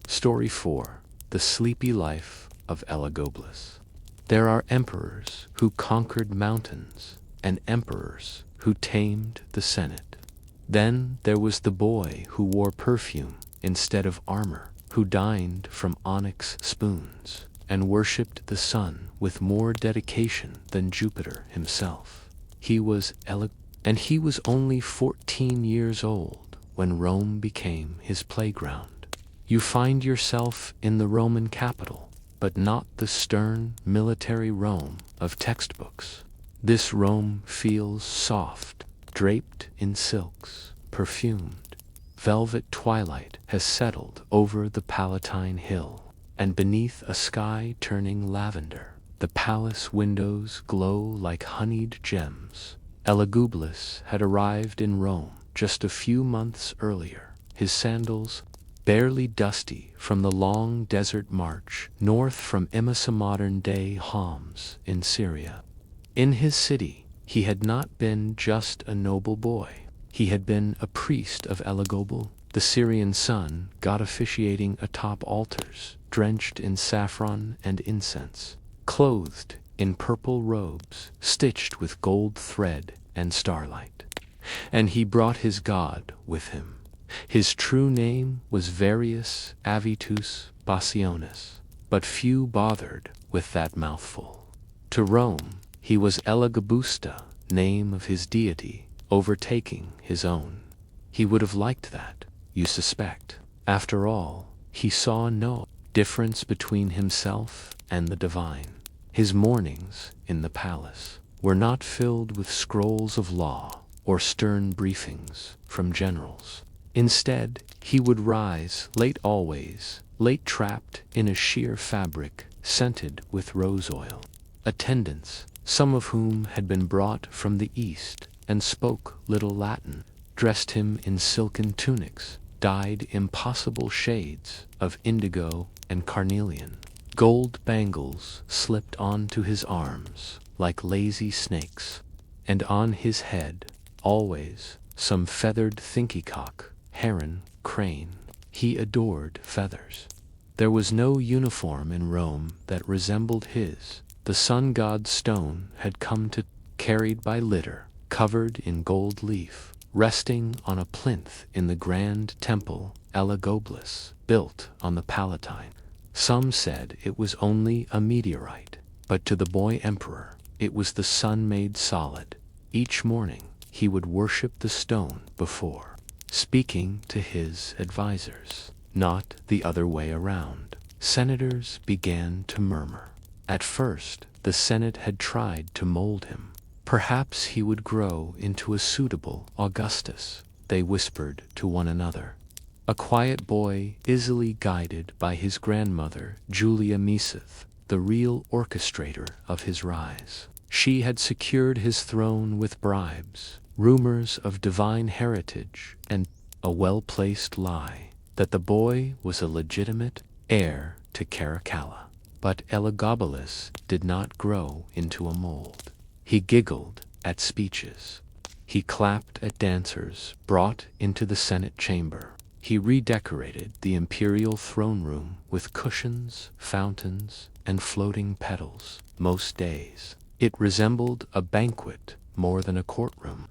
Story 4. The Sleepy Life of Elagobus. There are emperors who conquered mountains, and emperors who tamed the Senate. Then there was the boy who wore perfume instead of armor, who dined from onyx spoons, and worshipped the sun with more dedication than Jupiter himself. He was only 14 years old when Rome became his playground. You find yourself in the Roman capital, but not the stern military Rome of textbooks. This Rome feels soft, draped in silks, perfumed. Velvet twilight has settled over the Palatine Hill, and beneath a sky turning lavender, the palace windows glow like honeyed gems. Elagobus had arrived in Rome just a few months earlier, his sandals barely dusty from the long desert march north from Emesa, modern-day Homs in Syria. In his city, he had not been just a noble boy. He had been a priest of Elagobus, the Syrian sun, god officiating atop altars, drenched in saffron and incense, clothed in purple robes, stitched with gold thread and starlight. And he brought his god with him. His true name was Varius Avitus Bassionis, but few bothered with that mouthful. To Rome, he was Elagabusta, name of his deity, overtaking his own. He would have liked that, you suspect. After all, he saw no difference between himself and the divine. His mornings in the palace were not filled with scrolls of law or stern briefings from generals. Instead, he would rise late always, late trapped in a sheer fabric scented with rose oil. Attendants, some of whom had been brought from the east and spoke little Latin, dressed him in silken tunics, dyed impossible shades of indigo and carnelian. Gold bangles slipped onto his arms like lazy snakes, and on his head, always, some feathered thinkycock, heron, crane. He adored feathers. There was no uniform in Rome that resembled his. The sun god's stone had come to, carried by litter, covered in gold leaf, resting on a plinth in the grand temple Elagabalus, built on the Palatine. Some said it was only a meteorite, but to the boy emperor, it was the sun made solid. Each morning, he would worship the stone before speaking to his advisors, not the other way around. Senators began to murmur. At first, the Senate had tried to mold him. Perhaps he would grow into a suitable Augustus, they whispered to one another. A quiet boy, easily guided by his grandmother, Julia Meseth, the real orchestrator of his rise. She had secured his throne with bribes, rumors of divine heritage, and a well-placed lie that the boy was a legitimate heir to Caracalla. But Elagabalus did not grow into a mold. He giggled at speeches. He clapped at dancers brought into the Senate chamber. He redecorated the imperial throne room with cushions, fountains, and floating petals. Most days, it resembled a banquet more than a courtroom.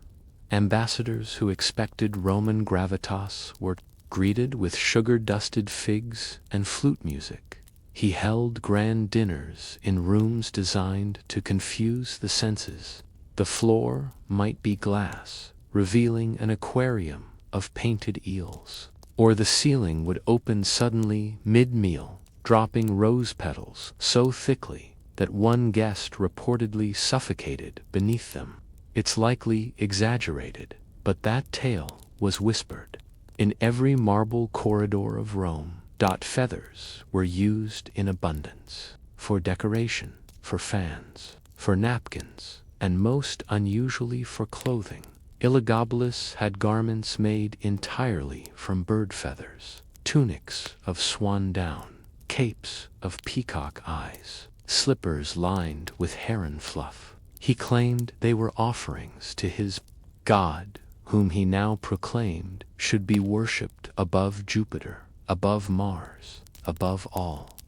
Ambassadors who expected Roman gravitas were greeted with sugar-dusted figs and flute music. He held grand dinners in rooms designed to confuse the senses. The floor might be glass, revealing an aquarium of painted eels. Or the ceiling would open suddenly mid-meal, dropping rose petals so thickly that one guest reportedly suffocated beneath them. It's likely exaggerated, but that tale was whispered. In every marble corridor of Rome, feathers were used in abundance, for decoration, for fans, for napkins, and most unusually for clothing. Elagabalus had garments made entirely from bird feathers, tunics of swan down, capes of peacock eyes, slippers lined with heron fluff. He claimed they were offerings to his god, whom he now proclaimed should be worshipped above Jupiter, above Mars, above all.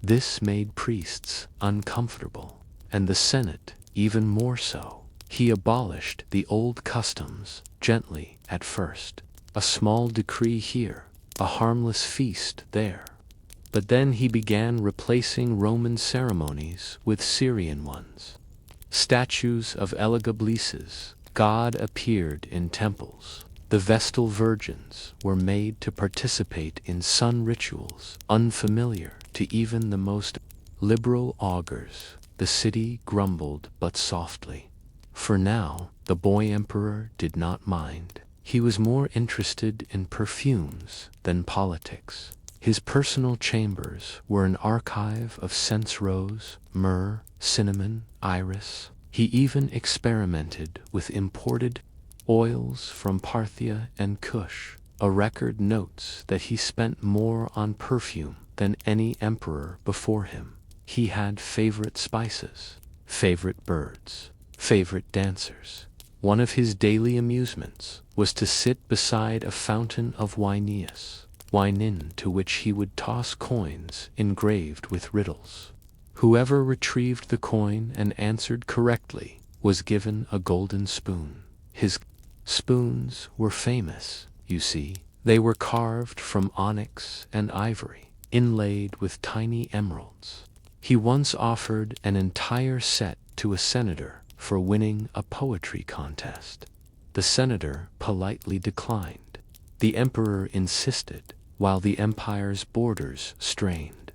This made priests uncomfortable, and the Senate even more so. He abolished the old customs, gently at first. A small decree here, a harmless feast there. But then he began replacing Roman ceremonies with Syrian ones. Statues of Elagabalus, God appeared in temples. The Vestal virgins were made to participate in sun rituals unfamiliar to even the most liberal augurs. The city grumbled but softly. For now, the boy emperor did not mind. He was more interested in perfumes than politics. His personal chambers were an archive of scents: rose, myrrh, cinnamon, iris. He even experimented with imported oils from Parthia and Kush. A record notes that he spent more on perfume than any emperor before him. He had favorite spices, favorite birds, favorite dancers. One of his daily amusements was to sit beside a fountain of wine to which he would toss coins engraved with riddles. Whoever retrieved the coin and answered correctly was given a golden spoon. His spoons were famous, you see, They were carved from onyx and ivory, inlaid with tiny emeralds. He once offered an entire set to a senator for winning a poetry contest. The senator politely declined. The emperor insisted, while the empire's borders strained.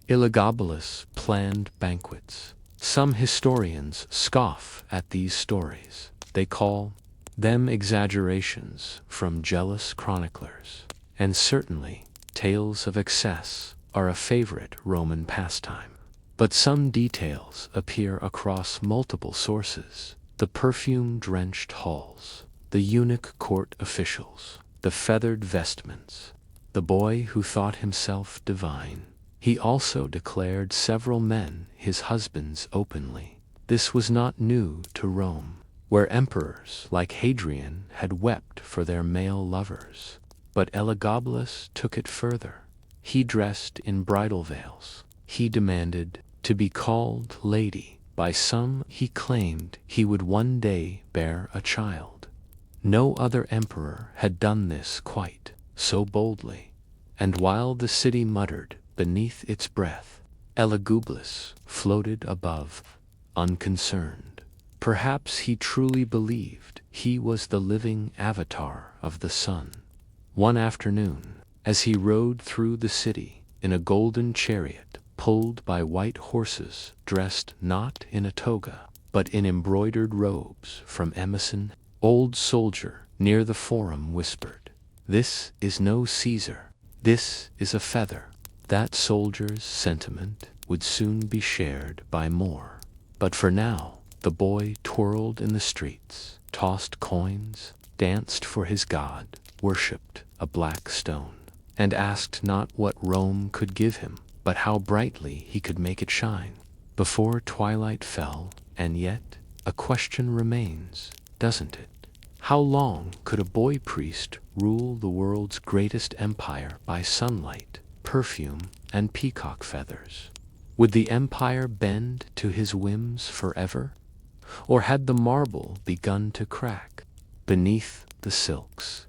Elagabalus planned banquets. Some historians scoff at these stories. They call them exaggerations from jealous chroniclers. And certainly, tales of excess are a favorite Roman pastime. But some details appear across multiple sources: the perfume-drenched halls, the eunuch court officials, the feathered vestments, the boy who thought himself divine. He also declared several men his husbands openly. This was not new to Rome, where emperors like Hadrian had wept for their male lovers. But Elagabalus took it further. He dressed in bridal veils. He demanded to be called lady. By some, he claimed he would one day bear a child. No other emperor had done this quite so boldly. And while the city muttered beneath its breath, Elagabalus floated above, unconcerned. Perhaps he truly believed he was the living avatar of the sun. One afternoon, as he rode through the city in a golden chariot pulled by white horses dressed not in a toga, but in embroidered robes from Emerson, old soldier near the forum whispered, "This is no Caesar, this is a feather." That soldier's sentiment would soon be shared by more. But for now, the boy twirled in the streets, tossed coins, danced for his god, worshipped a black stone, and asked not what Rome could give him, but how brightly he could make it shine. Before twilight fell, and yet a question remains, doesn't it? How long could a boy priest rule the world's greatest empire by sunlight, perfume, and peacock feathers? Would the empire bend to his whims forever? Or had the marble begun to crack beneath the silks?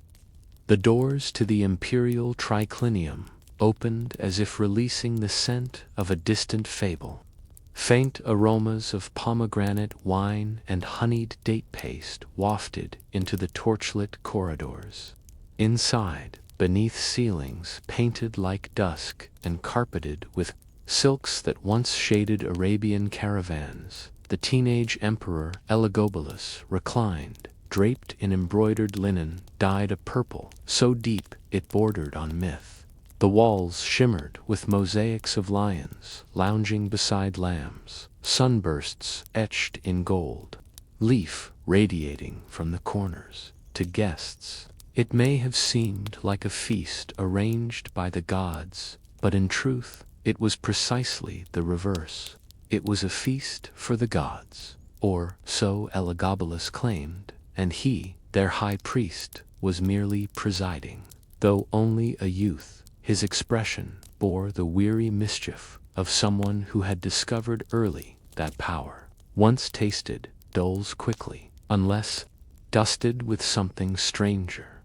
The doors to the imperial triclinium opened as if releasing the scent of a distant fable. Faint aromas of pomegranate wine and honeyed date paste wafted into the torchlit corridors. Inside, beneath ceilings painted like dusk and carpeted with silks that once shaded Arabian caravans, the teenage emperor Elagabalus reclined, draped in embroidered linen dyed a purple so deep it bordered on myth. The walls shimmered with mosaics of lions lounging beside lambs, sunbursts etched in gold, leaf radiating from the corners. To guests, it may have seemed like a feast arranged by the gods, but in truth, it was precisely the reverse. It was a feast for the gods, or so Elagabalus claimed, and he, their high priest, was merely presiding. Though only a youth, his expression bore the weary mischief of someone who had discovered early that power, once tasted, dulls quickly, unless dusted with something stranger.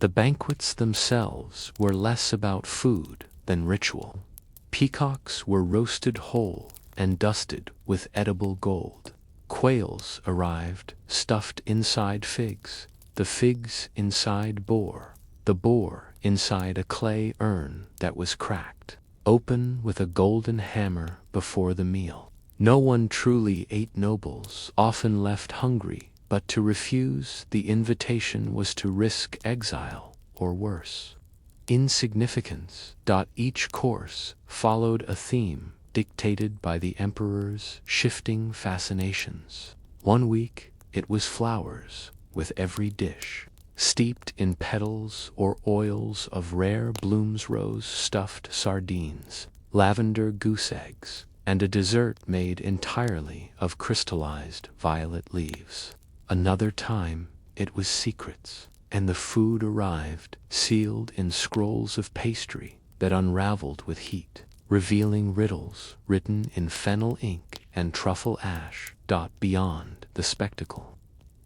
The banquets themselves were less about food than ritual. Peacocks were roasted whole and dusted with edible gold. Quails arrived, stuffed inside figs, the figs inside boar, the boar inside a clay urn that was cracked open with a golden hammer before the meal. No one truly ate. Nobles often left hungry, but to refuse the invitation was to risk exile, or worse, insignificance. Each course followed a theme dictated by the emperor's shifting fascinations. One week it was flowers, with every dish steeped in petals or oils of rare blooms, rose stuffed sardines, lavender goose eggs, and a dessert made entirely of crystallized violet leaves. Another time it was secrets, and the food arrived sealed in scrolls of pastry that unraveled with heat, revealing riddles written in fennel ink and truffle ash. Beyond the spectacle,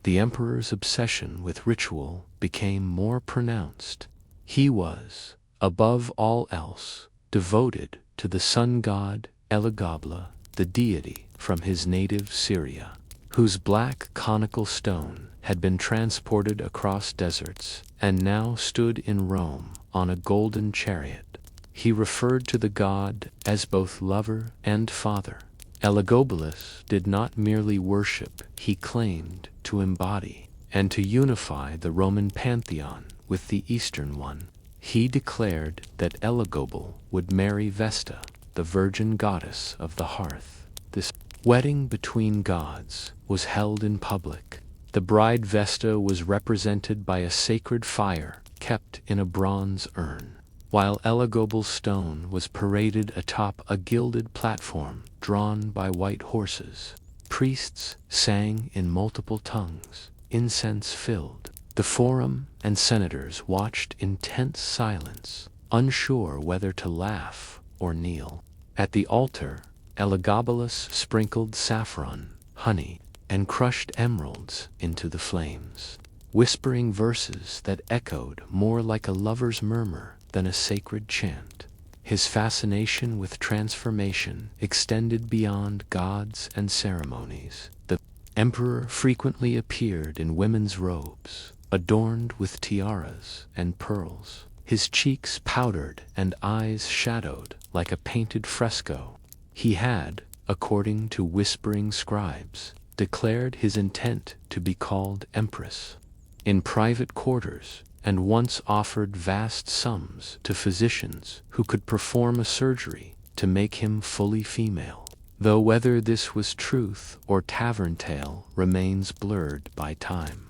the emperor's obsession with ritual became more pronounced. He was, above all else, devoted to the sun god Elagabla, the deity from his native Syria, whose black conical stone had been transported across deserts and now stood in Rome on a golden chariot. He referred to the god as both lover and father. Elagabalus did not merely worship, he claimed to embody and to unify the Roman pantheon with the Eastern one. He declared that Elagabal would marry Vesta, the virgin goddess of the hearth. This wedding between gods was held in public. The bride Vesta was represented by a sacred fire kept in a bronze urn, while Elagabal's stone was paraded atop a gilded platform drawn by white horses. Priests sang in multiple tongues, incense filled the forum, and senators watched in tense silence, unsure whether to laugh or kneel. At the altar, Elagabalus sprinkled saffron, honey, and crushed emeralds into the flames, whispering verses that echoed more like a lover's murmur than a sacred chant. His fascination with transformation extended beyond gods and ceremonies. The emperor frequently appeared in women's robes, adorned with tiaras and pearls, his cheeks powdered and eyes shadowed like a painted fresco. He had, according to whispering scribes, declared his intent to be called empress in private quarters, and once offered vast sums to physicians who could perform a surgery to make him fully female, though whether this was truth or tavern tale remains blurred by time.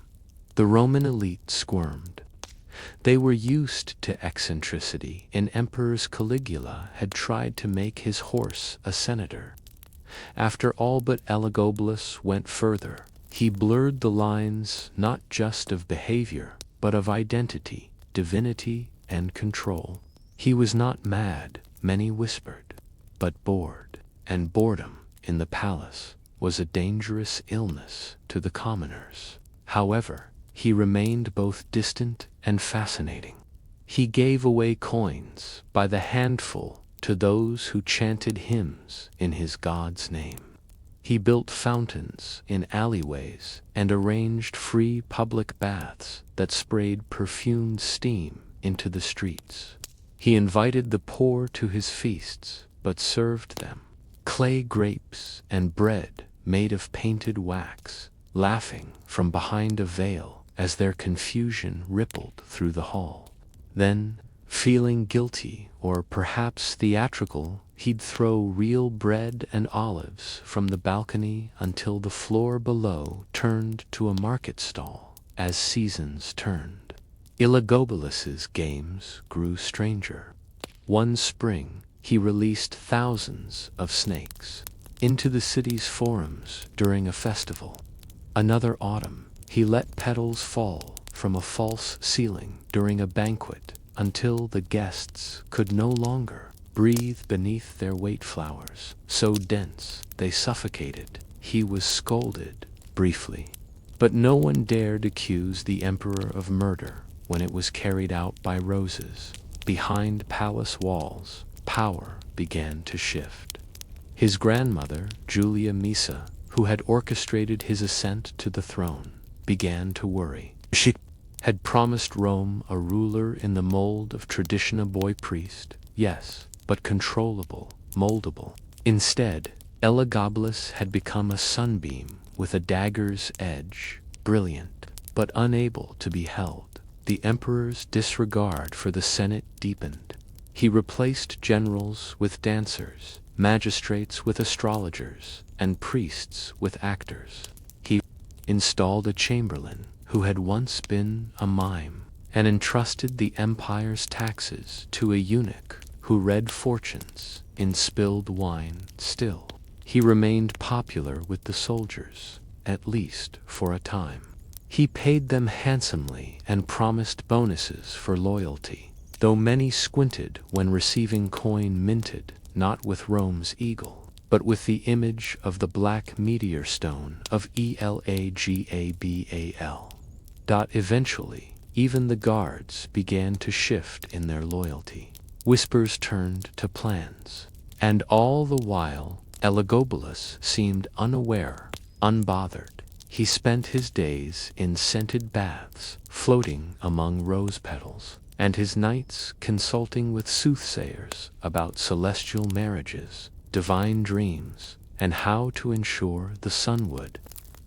The Roman elite squirmed. They were used to eccentricity, and Emperor Caligula had tried to make his horse a senator. After all, but Elagabalus went further. He blurred the lines not just of behavior, but of identity, divinity, and control. He was not mad, many whispered, but bored, and boredom in the palace was a dangerous illness to the commoners. However, he remained both distant and fascinating. He gave away coins by the handful to those who chanted hymns in his god's name. He built fountains in alleyways and arranged free public baths that sprayed perfumed steam into the streets. He invited the poor to his feasts, but served them clay grapes and bread made of painted wax, laughing from behind a veil as their confusion rippled through the hall. Then, feeling guilty or perhaps theatrical, he'd throw real bread and olives from the balcony until the floor below turned to a market stall as seasons turned. Elagabalus's games grew stranger. One spring, he released thousands of snakes into the city's forums during a festival. Another autumn, he let petals fall from a false ceiling during a banquet until the guests could no longer breathe beneath their weight flowers, so dense they suffocated. He was scolded briefly, but no one dared accuse the emperor of murder when it was carried out by roses. Behind palace walls, power began to shift. His grandmother, Julia Misa, who had orchestrated his ascent to the throne, began to worry. She had promised Rome a ruler in the mold of tradition, a boy priest, yes, but controllable, moldable. Instead, Elagabalus had become a sunbeam with a dagger's edge, brilliant, but unable to be held. The emperor's disregard for the Senate deepened. He replaced generals with dancers, magistrates with astrologers, and priests with actors. He installed a chamberlain who had once been a mime, and entrusted the empire's taxes to a eunuch who read fortunes in spilled wine. Still, he remained popular with the soldiers, at least for a time. He paid them handsomely and promised bonuses for loyalty, though many squinted when receiving coin minted not with Rome's eagle, but with the image of the black meteor stone of Elagabal. Eventually, even the guards began to shift in their loyalty. Whispers turned to plans. And all the while, Elagabalus seemed unaware, unbothered. He spent his days in scented baths, floating among rose petals, and his nights consulting with soothsayers about celestial marriages, divine dreams, and how to ensure the sun would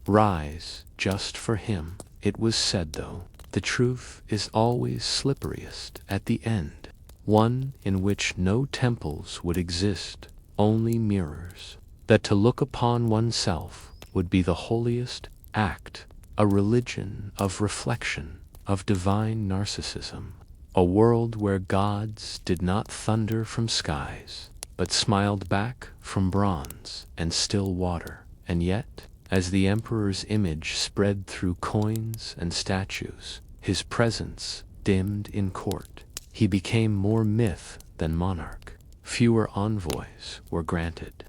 rise just for him. It was said, though, the truth is always slipperiest at the end, one in which no temples would exist, only mirrors, that to look upon oneself would be the holiest act, a religion of reflection, of divine narcissism, a world where gods did not thunder from skies, but smiled back from bronze and still water. And yet, as the emperor's image spread through coins and statues, his presence dimmed in court. He became more myth than monarch. Fewer envoys were granted.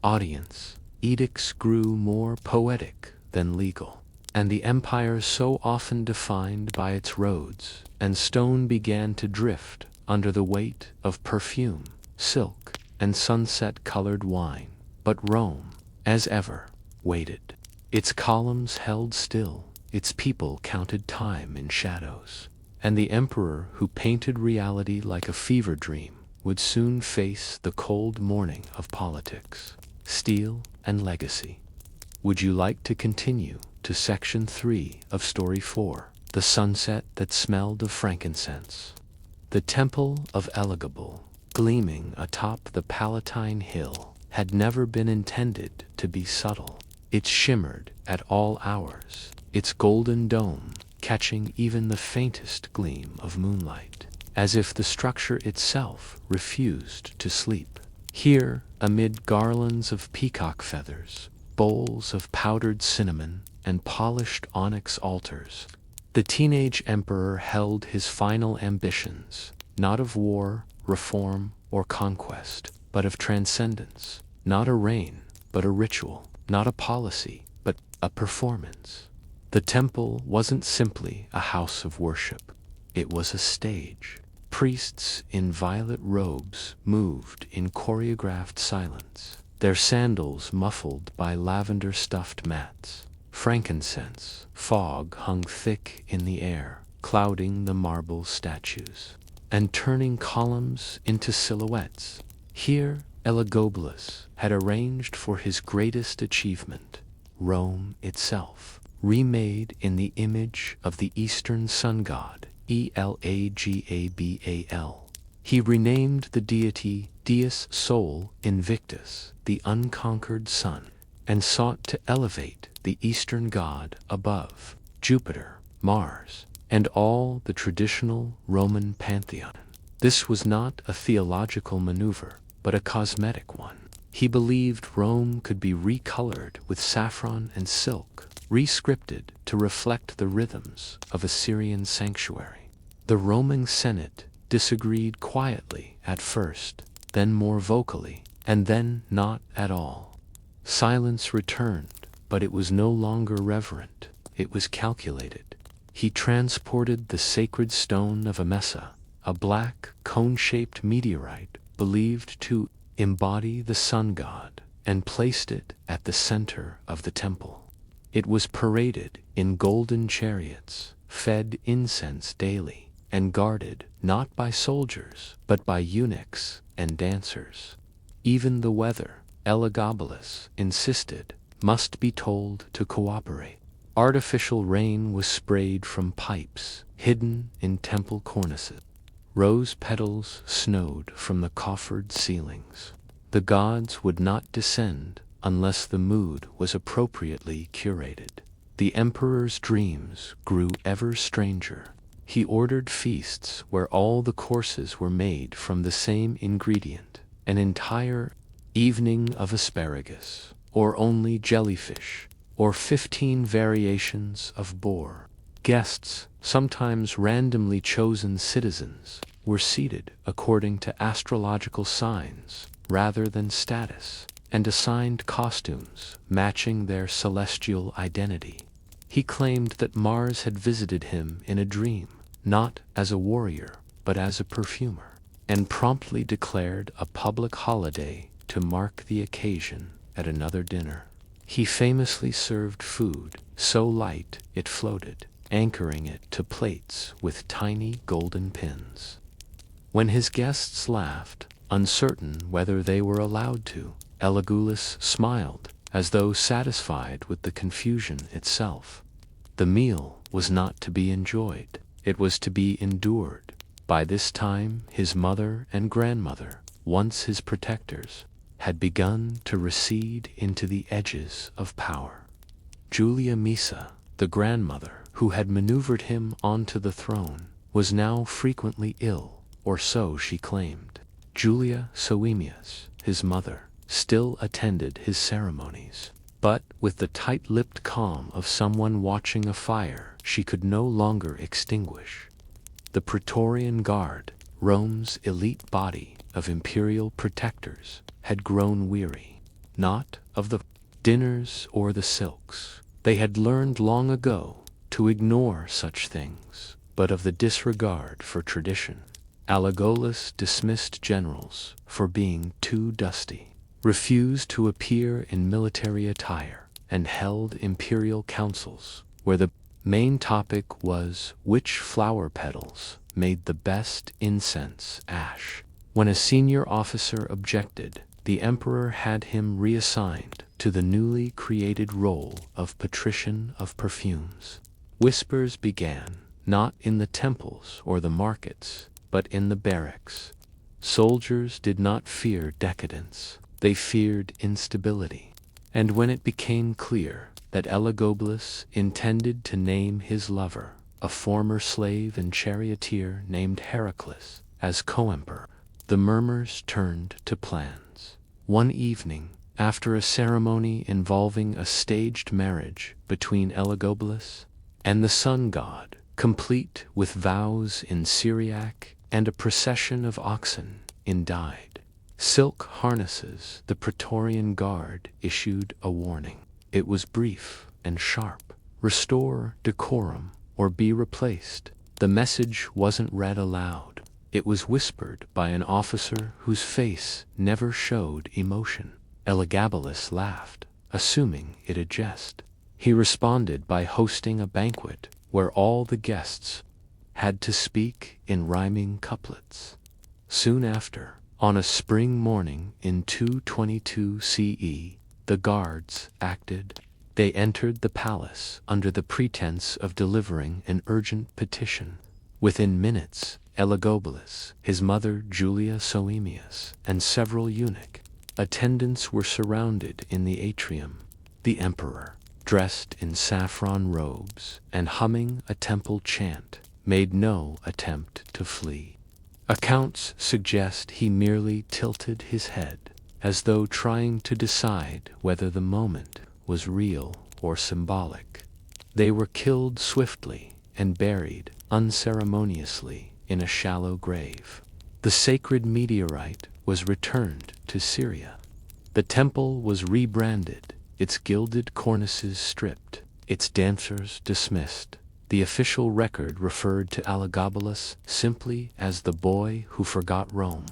Audience edicts grew more poetic than legal, and the empire so often defined by its roads and stone began to drift under the weight of perfume, silk, and sunset-colored wine. But Rome, as ever, waited. Its columns held still, its people counted time in shadows, and the emperor who painted reality like a fever dream would soon face the cold morning of politics, steel, and legacy. Would you like to continue to Section 3 of Story 4, The Sunset That Smelled of Frankincense? The Temple of Elagabal, gleaming atop the Palatine Hill, had never been intended to be subtle. It shimmered at all hours, its golden dome catching even the faintest gleam of moonlight, as if the structure itself refused to sleep. Here, amid garlands of peacock feathers, bowls of powdered cinnamon, and polished onyx altars, the teenage emperor held his final ambitions, not of war, reform, or conquest, but of transcendence, not a reign, but a ritual, not a policy, but a performance. The temple wasn't simply a house of worship, it was a stage. Priests in violet robes moved in choreographed silence, their sandals muffled by lavender-stuffed mats. Frankincense fog hung thick in the air, clouding the marble statues, and turning columns into silhouettes. Here, Elagabalus had arranged for his greatest achievement, Rome itself, remade in the image of the Eastern sun god, Elagabal. He renamed the deity Dies Sol Invictus, the unconquered sun, and sought to elevate the Eastern god above Jupiter, Mars, and all the traditional Roman pantheon. This was not a theological maneuver, but a cosmetic one. He believed Rome could be recolored with saffron and silk, rescripted to reflect the rhythms of a Syrian sanctuary. The Roman Senate disagreed quietly at first, then more vocally, and then not at all. Silence returned, but it was no longer reverent, it was calculated. He transported the sacred stone of Emesa, a black, cone-shaped meteorite believed to embody the sun god, and placed it at the center of the temple. It was paraded in golden chariots, fed incense daily, and guarded not by soldiers, but by eunuchs and dancers. Even the weather, Elagabalus insisted, must be told to cooperate. Artificial rain was sprayed from pipes hidden in temple cornices. Rose petals snowed from the coffered ceilings. The gods would not descend unless the mood was appropriately curated. The emperor's dreams grew ever stranger. He ordered feasts where all the courses were made from the same ingredient, an entire evening of asparagus, or only jellyfish, or 15 variations of boar. Guests, sometimes randomly chosen citizens, were seated according to astrological signs rather than status, and assigned costumes matching their celestial identity. He claimed that Mars had visited him in a dream, not as a warrior, but as a perfumer, and promptly declared a public holiday to mark the occasion at another dinner. He famously served food so light it floated, anchoring it to plates with tiny golden pins. When his guests laughed, uncertain whether they were allowed to, Elagabalus smiled, as though satisfied with the confusion itself. The meal was not to be enjoyed, it was to be endured. By this time his mother and grandmother, once his protectors, had begun to recede into the edges of power. Julia Misa, the grandmother who had maneuvered him onto the throne, was now frequently ill, or so she claimed. Julia Soemius, his mother, still attended his ceremonies, but with the tight-lipped calm of someone watching a fire she could no longer extinguish. The Praetorian Guard, Rome's elite body of imperial protectors, had grown weary, not of the dinners or the silks. They had learned long ago to ignore such things, but of the disregard for tradition. Elagabalus dismissed generals for being too dusty, refused to appear in military attire, and held imperial councils where the main topic was which flower petals made the best incense ash. When a senior officer objected, the emperor had him reassigned to the newly created role of patrician of perfumes. Whispers began, not in the temples or the markets, but in the barracks. Soldiers did not fear decadence, they feared instability. And when it became clear that Elagabalus intended to name his lover, a former slave and charioteer named Heracles, as co-emperor, the murmurs turned to plans. One evening, after a ceremony involving a staged marriage between Elagabalus and the sun god, complete with vows in Syriac and a procession of oxen in dyed silk harnesses, the Praetorian Guard issued a warning. It was brief and sharp: restore decorum or be replaced. The message wasn't read aloud. It was whispered by an officer whose face never showed emotion. Elagabalus laughed, assuming it a jest. He responded by hosting a banquet where all the guests had to speak in rhyming couplets. Soon after, on a spring morning in 222 CE, the guards acted. They entered the palace under the pretense of delivering an urgent petition. Within minutes, Elagabalus, his mother Julia Soemius, and several eunuch attendants were surrounded in the atrium. The emperor, dressed in saffron robes and humming a temple chant, made no attempt to flee. Accounts suggest he merely tilted his head, as though trying to decide whether the moment was real or symbolic. They were killed swiftly and buried unceremoniously in a shallow grave. The sacred meteorite was returned to Syria. The temple was rebranded, its gilded cornices stripped, its dancers dismissed. The official record referred to Elagabalus simply as the boy who forgot Rome,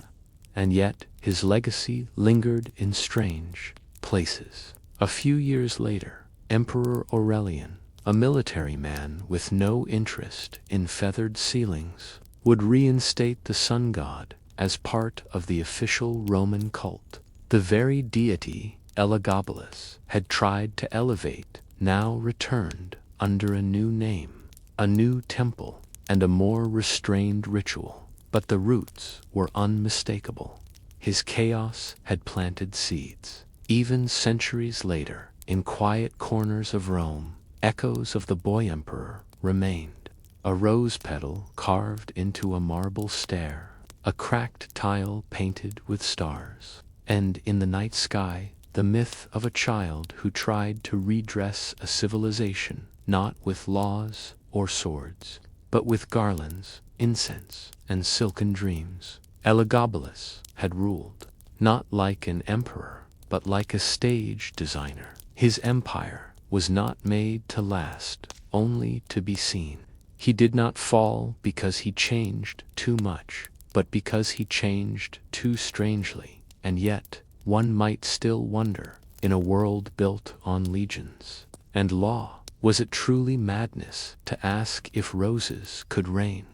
and yet his legacy lingered in strange places. A few years later, Emperor Aurelian, a military man with no interest in feathered ceilings, would reinstate the sun god as part of the official Roman cult. The very deity Elagabalus had tried to elevate now returned under a new name, a new temple, and a more restrained ritual. But the roots were unmistakable. His chaos had planted seeds. Even centuries later, in quiet corners of Rome, echoes of the boy emperor remained. A rose petal carved into a marble stair, a cracked tile painted with stars, and in the night sky, the myth of a child who tried to redress a civilization, not with laws or swords, but with garlands, incense, and silken dreams. Elagabalus had ruled, not like an emperor, but like a stage designer. His empire was not made to last, only to be seen. He did not fall because he changed too much, but because he changed too strangely. And yet, one might still wonder, in a world built on legions and law, was it truly madness to ask if roses could rain?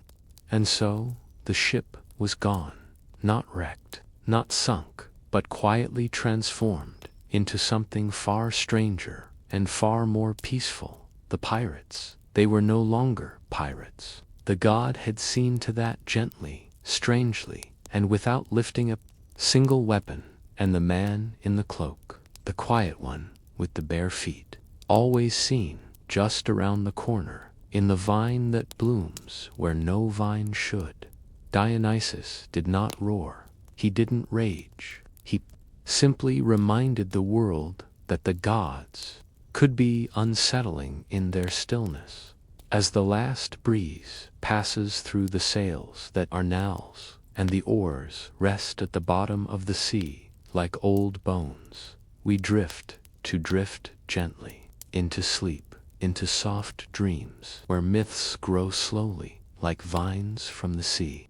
And so, the ship was gone, not wrecked, not sunk, but quietly transformed into something far stranger and far more peaceful. The pirates, they were no longer pirates. The god had seen to that gently, strangely, and without lifting a single weapon. And the man in the cloak, the quiet one with the bare feet, always seen just around the corner, in the vine that blooms where no vine should. Dionysus did not roar. He didn't rage. He simply reminded the world that the gods could be unsettling in their stillness. As the last breeze passes through the sails that are now's, and the oars rest at the bottom of the sea, like old bones, we drift gently, into sleep, into soft dreams, where myths grow slowly, like vines from the sea.